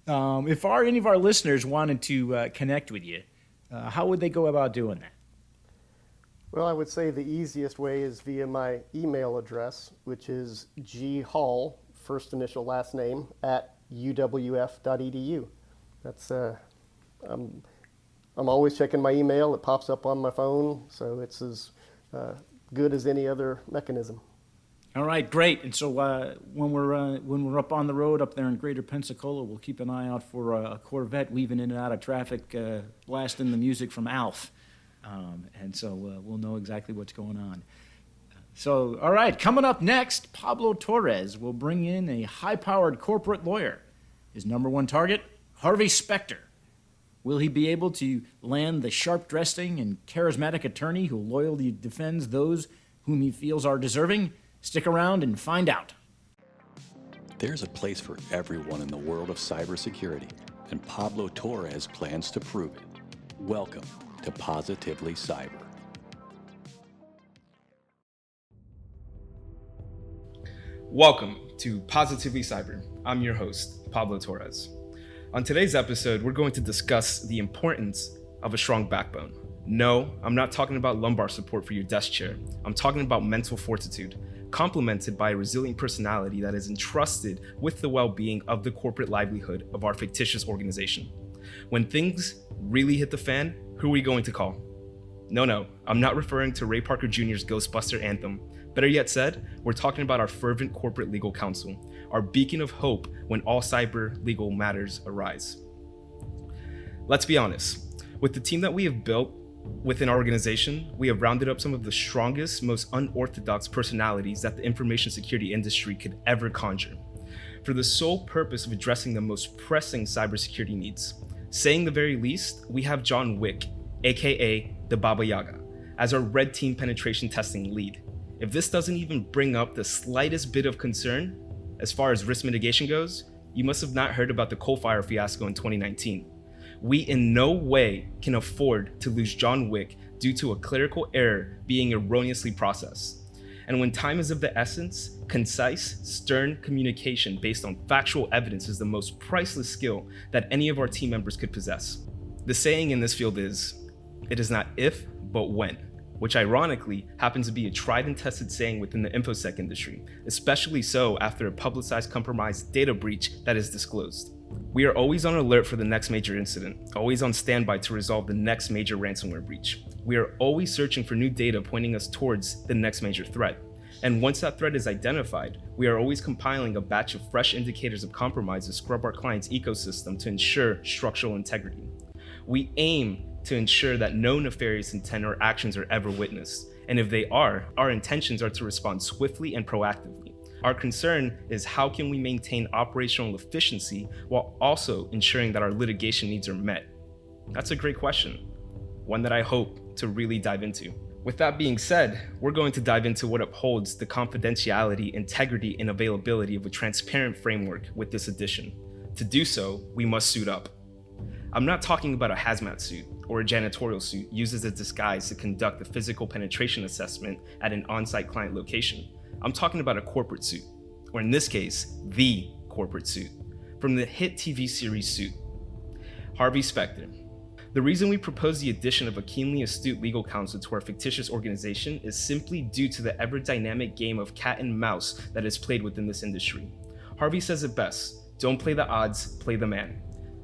If any of our listeners wanted to connect with you, how would they go about doing that? Well, I would say the easiest way is via my email address, which is ghall, first initial last name, @uwf.edu. That's I'm always checking my email. It pops up on my phone, so it's as good as any other mechanism. All right, great. And so when we're up on the road up there in Greater Pensacola, we'll keep an eye out for a Corvette weaving in and out of traffic, blasting the music from Alf. And so we'll know exactly what's going on. So, all right, coming up next, Pablo Torres will bring in a high-powered corporate lawyer. His number one target, Harvey Specter. Will he be able to land the sharp-dressing and charismatic attorney who loyally defends those whom he feels are deserving? Stick around and find out. There's a place for everyone in the world of cybersecurity, and Pablo Torres plans to prove it. Welcome to Positively Cyber. Welcome to Positively Cyber. I'm your host, Pablo Torres. On today's episode, we're going to discuss the importance of a strong backbone. No, I'm not talking about lumbar support for your desk chair. I'm talking about mental fortitude, complemented by a resilient personality that is entrusted with the well-being of the corporate livelihood of our fictitious organization. When things really hit the fan, who are we going to call? No, I'm not referring to Ray Parker Jr.'s Ghostbuster anthem. Better yet said, we're talking about our fervent corporate legal counsel, our beacon of hope when all cyber legal matters arise. Let's be honest, with the team that we have built within our organization, we have rounded up some of the strongest, most unorthodox personalities that the information security industry could ever conjure, for the sole purpose of addressing the most pressing cybersecurity needs. Saying the very least, we have John Wick, aka the Baba Yaga, as our red team penetration testing lead. If this doesn't even bring up the slightest bit of concern as far as risk mitigation goes, you must have not heard about the coal fire fiasco in 2019. We in no way can afford to lose John Wick due to a clerical error being erroneously processed. And when time is of the essence, concise, stern communication based on factual evidence is the most priceless skill that any of our team members could possess. The saying in this field is, it is not if, but when, which ironically happens to be a tried and tested saying within the InfoSec industry, especially so after a publicized compromised data breach that is disclosed. We are always on alert for the next major incident, always on standby to resolve the next major ransomware breach. We are always searching for new data pointing us towards the next major threat. And once that threat is identified, we are always compiling a batch of fresh indicators of compromise to scrub our client's ecosystem to ensure structural integrity. We aim to ensure that no nefarious intent or actions are ever witnessed. And if they are, our intentions are to respond swiftly and proactively. Our concern is how can we maintain operational efficiency while also ensuring that our litigation needs are met? That's a great question, one that I hope to really dive into. With that being said, we're going to dive into what upholds the confidentiality, integrity, and availability of a transparent framework with this edition. To do so, we must suit up. I'm not talking about a hazmat suit or a janitorial suit used as a disguise to conduct a physical penetration assessment at an on-site client location. I'm talking about a corporate suit, or in this case, the corporate suit, from the hit TV series Suit. Harvey Specter. The reason we propose the addition of a keenly astute legal counsel to our fictitious organization is simply due to the ever-dynamic game of cat and mouse that is played within this industry. Harvey says it best, don't play the odds, play the man.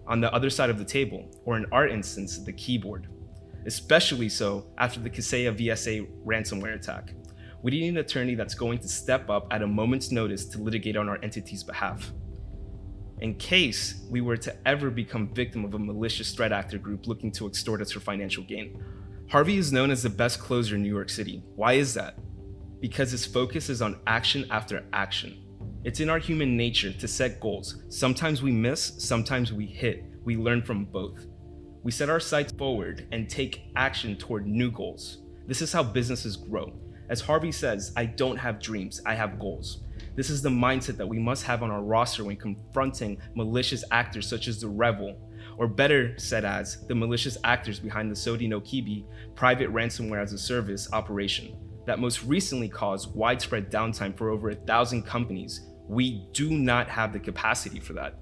On the other side of the table, or in our instance, the keyboard. Especially so after the Kaseya VSA ransomware attack. We need an attorney that's going to step up at a moment's notice to litigate on our entity's behalf. In case we were to ever become victim of a malicious threat actor group looking to extort us for financial gain. Harvey is known as the best closer in New York City. Why is that? Because his focus is on action after action. It's in our human nature to set goals. Sometimes we miss, sometimes we hit. We learn from both. We set our sights forward and take action toward new goals. This is how businesses grow. As Harvey says, I don't have dreams, I have goals. This is the mindset that we must have on our roster when confronting malicious actors such as the Rebel, or better said as, the malicious actors behind the Sodi no Kibi private ransomware as a service operation that most recently caused widespread downtime for over 1,000 companies. We do not have the capacity for that.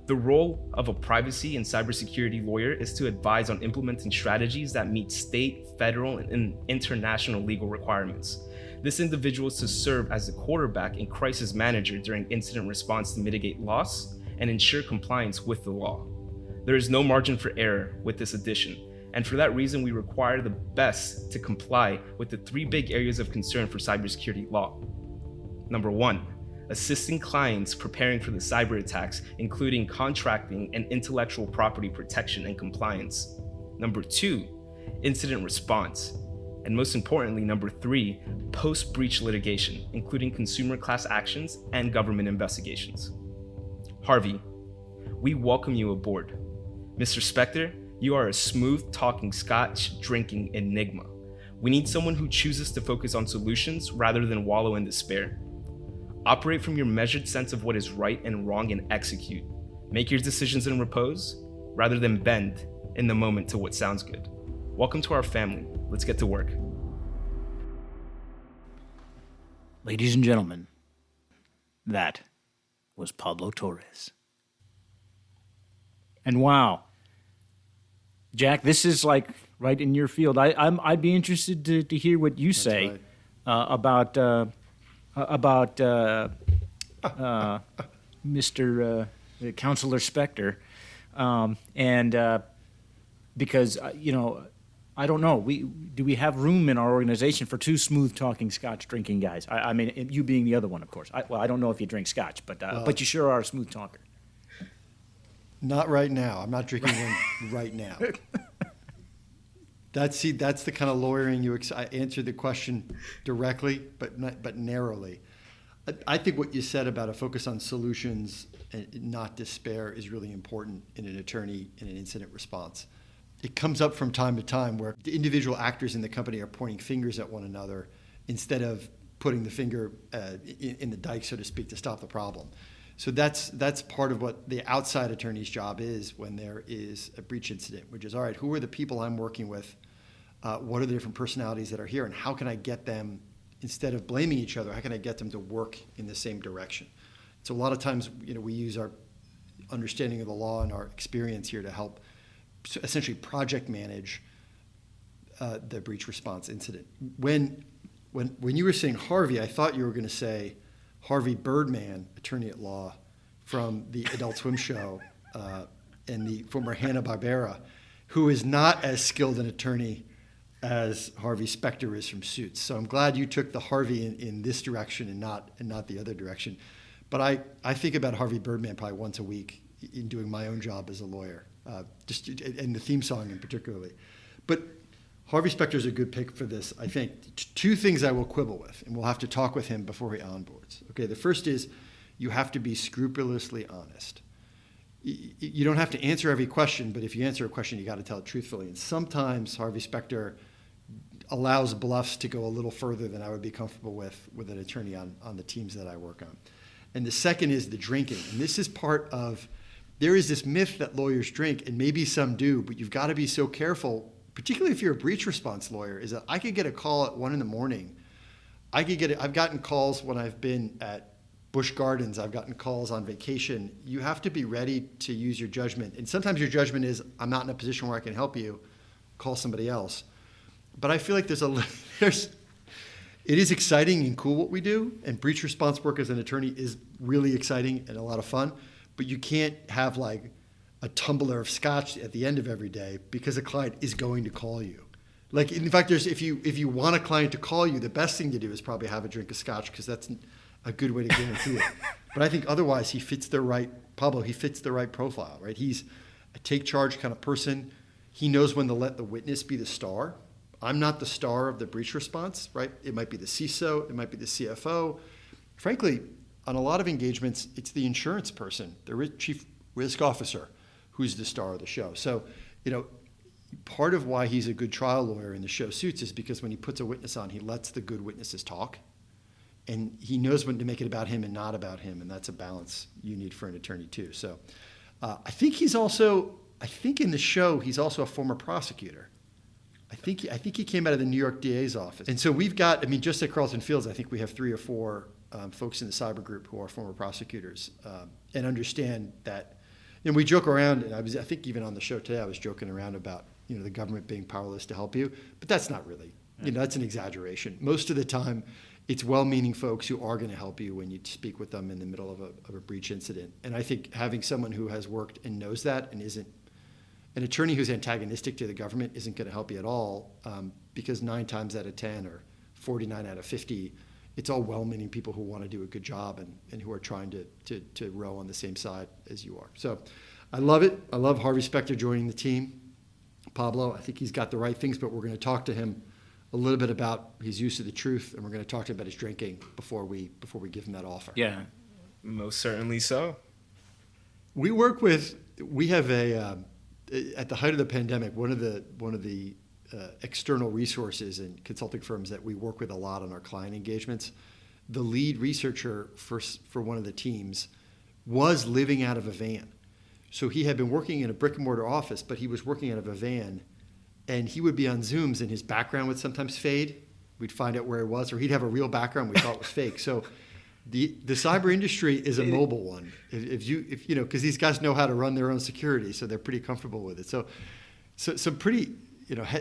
The role of a privacy and cybersecurity lawyer is to advise on implementing strategies that meet state, federal, and international legal requirements. This individual is to serve as the quarterback and crisis manager during incident response to mitigate loss and ensure compliance with the law. There is no margin for error with this addition, and for that reason, we require the best to comply with the 3 big areas of concern for cybersecurity law. Number 1, assisting clients preparing for the cyber attacks, including contracting and intellectual property protection and compliance. Number 2, incident response. And most importantly, number 3, post-breach litigation, including consumer class actions and government investigations. Harvey, we welcome you aboard. Mr. Specter, you are a smooth-talking Scotch-drinking enigma. We need someone who chooses to focus on solutions rather than wallow in despair. Operate from your measured sense of what is right and wrong and execute. Make your decisions in repose rather than bend in the moment to what sounds good. Welcome to our family. Let's get to work. Ladies and gentlemen, that was Pablo Torres. And wow, Jack, this is like right in your field. I'd be interested to hear what you say about Mr. Counselor Specter, because I don't know. Do we have room in our organization for 2 smooth-talking Scotch-drinking guys? I mean, you being the other one, of course. I don't know if you drink Scotch, but you sure are a smooth talker. Not right now. I'm not drinking one right now. That's the kind of lawyering I answered the question directly, but narrowly. I think what you said about a focus on solutions and not despair is really important in an attorney in an incident response. It comes up from time to time where the individual actors in the company are pointing fingers at one another instead of putting the finger in the dike, so to speak, to stop the problem. So that's part of what the outside attorney's job is when there is a breach incident, which is, all right, who are the people I'm working with? What are the different personalities that are here? And how can I get them, instead of blaming each other, how can I get them to work in the same direction? So a lot of times, we use our understanding of the law and our experience here to help essentially project manage the breach response incident. When you were saying Harvey, I thought you were going to say Harvey Birdman, attorney at law from the Adult Swim show, and the former Hanna-Barbera, who is not as skilled an attorney as Harvey Specter is from Suits. So I'm glad you took the Harvey in this direction and not the other direction. But I think about Harvey Birdman probably once a week in doing my own job as a lawyer, and the theme song in particularly. But Harvey Specter is a good pick for this, I think. Two things I will quibble with, and we'll have to talk with him before he onboards. Okay, the first is you have to be scrupulously honest. You don't have to answer every question, but if you answer a question, you got to tell it truthfully. And sometimes Harvey Specter allows bluffs to go a little further than I would be comfortable with an attorney on the teams that I work on. And the second is the drinking. And this is part of, there is this myth that lawyers drink, and maybe some do, but you've got to be so careful, particularly if you're a breach response lawyer, is that I could get a call at 1 a.m. I've gotten calls when I've been at Busch Gardens, I've gotten calls on vacation. You have to be ready to use your judgment. And sometimes your judgment is, I'm not in a position where I can help you, call somebody else. But I feel like it is exciting and cool what we do, and breach response work as an attorney is really exciting and a lot of fun, but you can't have like a tumbler of scotch at the end of every day because a client is going to call you. Like, in fact, if you want a client to call you, the best thing to do is probably have a drink of scotch, because that's a good way to guarantee it. But I think otherwise Pablo, he fits the right profile, right? He's a take charge kind of person. He knows when to let the witness be the star. I'm not the star of the breach response, right? It might be the CISO, it might be the CFO. Frankly, on a lot of engagements, it's the insurance person, the chief risk officer, who's the star of the show. So, part of why he's a good trial lawyer in the show Suits is because when he puts a witness on, he lets the good witnesses talk. And he knows when to make it about him and not about him, and that's a balance you need for an attorney too. So I think in the show, he's also a former prosecutor. I think he came out of the New York DA's office. And so we've got, just at Carlton Fields, I think we have 3 or 4 folks in the cyber group who are former prosecutors and understand that. We joke around, and I think even on the show today, I was joking around about the government being powerless to help you, but that's not really, that's an exaggeration. Most of the time, it's well-meaning folks who are going to help you when you speak with them in the middle of a breach incident. And I think having someone who has worked and knows that and isn't an attorney who's antagonistic to the government isn't going to help you at all, because 9 times out of 10 or 49 out of 50, it's all well-meaning people who want to do a good job and who are trying to row on the same side as you are. So I love it. I love Harvey Specter joining the team. Pablo, I think he's got the right things, but we're going to talk to him a little bit about his use of the truth, and we're going to talk to him about his drinking before we give him that offer. Yeah, most certainly so. We have at the height of the pandemic, one of the external resources and consulting firms that we work with a lot on our client engagements, the lead researcher for one of the teams was living out of a van. So he had been working in a brick and mortar office, but he was working out of a van. And he would be on Zooms, and his background would sometimes fade. We'd find out where he was, or he'd have a real background we thought was fake. So, the cyber industry is a mobile one. Because these guys know how to run their own security, so they're pretty comfortable with it. So some pretty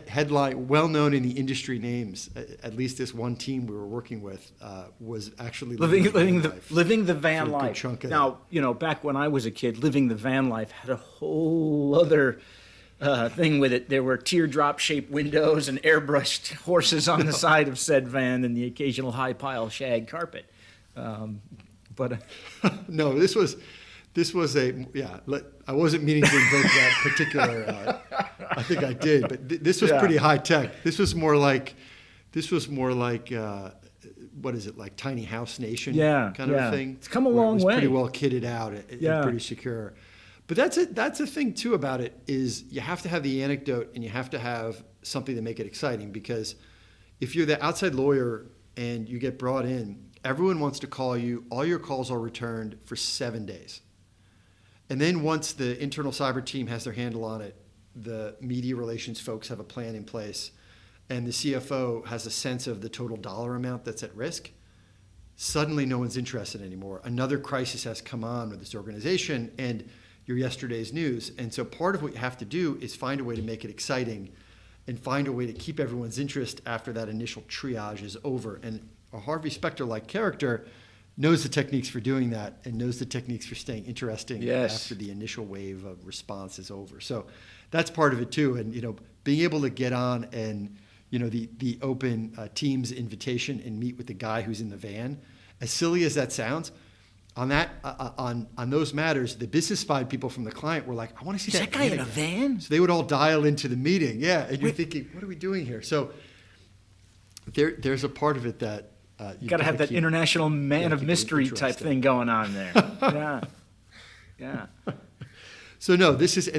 headline, well known in the industry names. At least this one team we were working with was actually living the van life. Now, back when I was a kid, living the van life had a whole other thing with it. There were teardrop-shaped windows and airbrushed horses on the side of said van, and the occasional high-pile shag carpet. But no, this was I wasn't meaning to invoke that particular. I think I did, but this was pretty high tech. This was more like what is it, like Tiny House Nation kind of thing. It's come a long way. Pretty well kitted out and pretty secure. But that's a thing too about it, is you have to have the anecdote and you have to have something to make it exciting, because if you're the outside lawyer and you get brought in, everyone wants to call you. All your calls are returned for 7 days. And then once the internal cyber team has their handle on it, the media relations folks have a plan in place, and the CFO has a sense of the total dollar amount that's at risk, suddenly no one's interested anymore. Another crisis has come on with this organization, and you're yesterday's news. And so part of what you have to do is find a way to make it exciting and find a way to keep everyone's interest after that initial triage is over. And a Harvey Specter-like character knows the techniques for doing that and knows the techniques for staying interesting Yes. after the initial wave of response is over. So that's part of it too. And, being able to get on and, the open Teams invitation and meet with the guy who's in the van, as silly as that sounds, on that, on those matters, the business side people from the client were like, I want to see Is that guy in a again. van? So they would all dial into the meeting. Yeah. And you're thinking, what are we doing here? So there's a part of it that, You got to have that international man of keep it mystery type interesting. thing going on there. Yeah. Yeah. So no, this is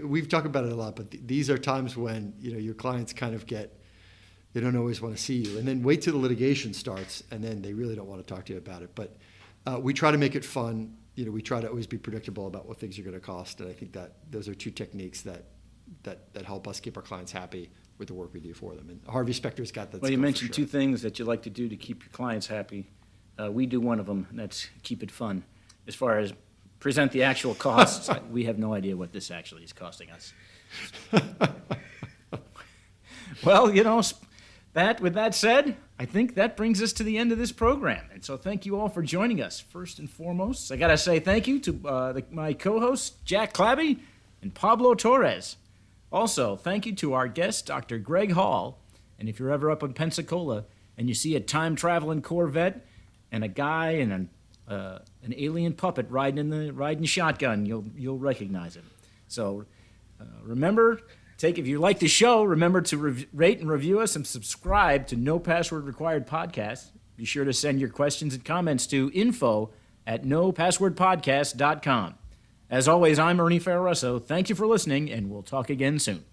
we've talked about it a lot, but these are times when your clients kind of they don't always want to see you, and then wait till the litigation starts, and then they really don't want to talk to you about it. But we try to make it fun. We try to always be predictable about what things are going to cost, and I think that those are two techniques that help us keep our clients happy with the work we do for them. And Harvey Specter's got that. Well, you skill for mentioned sure. two things that you like to do to keep your clients happy. We do one of them, and that's keep it fun. As far as present the actual costs, we have no idea what this actually is costing us. Well, with that said, I think that brings us to the end of this program. And so thank you all for joining us. First and foremost, I got to say thank you to my co-hosts, Jack Clabby and Pablo Torres. Also, thank you to our guest, Dr. Greg Hall. And if you're ever up in Pensacola and you see a time-traveling Corvette and a guy and an alien puppet riding shotgun, you'll recognize him. So remember, if you like the show, remember to rate and review us and subscribe to No Password Required Podcast. Be sure to send your questions and comments to info@nopasswordpodcast.com. As always, I'm Ernie Ferraresso. Thank you for listening, and we'll talk again soon.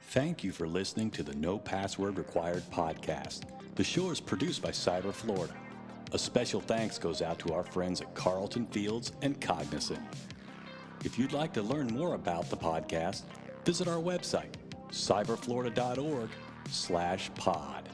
Thank you for listening to the No Password Required podcast. The show is produced by Cyber Florida. A special thanks goes out to our friends at Carlton Fields and Cognizant. If you'd like to learn more about the podcast, visit our website, cyberflorida.org/pod.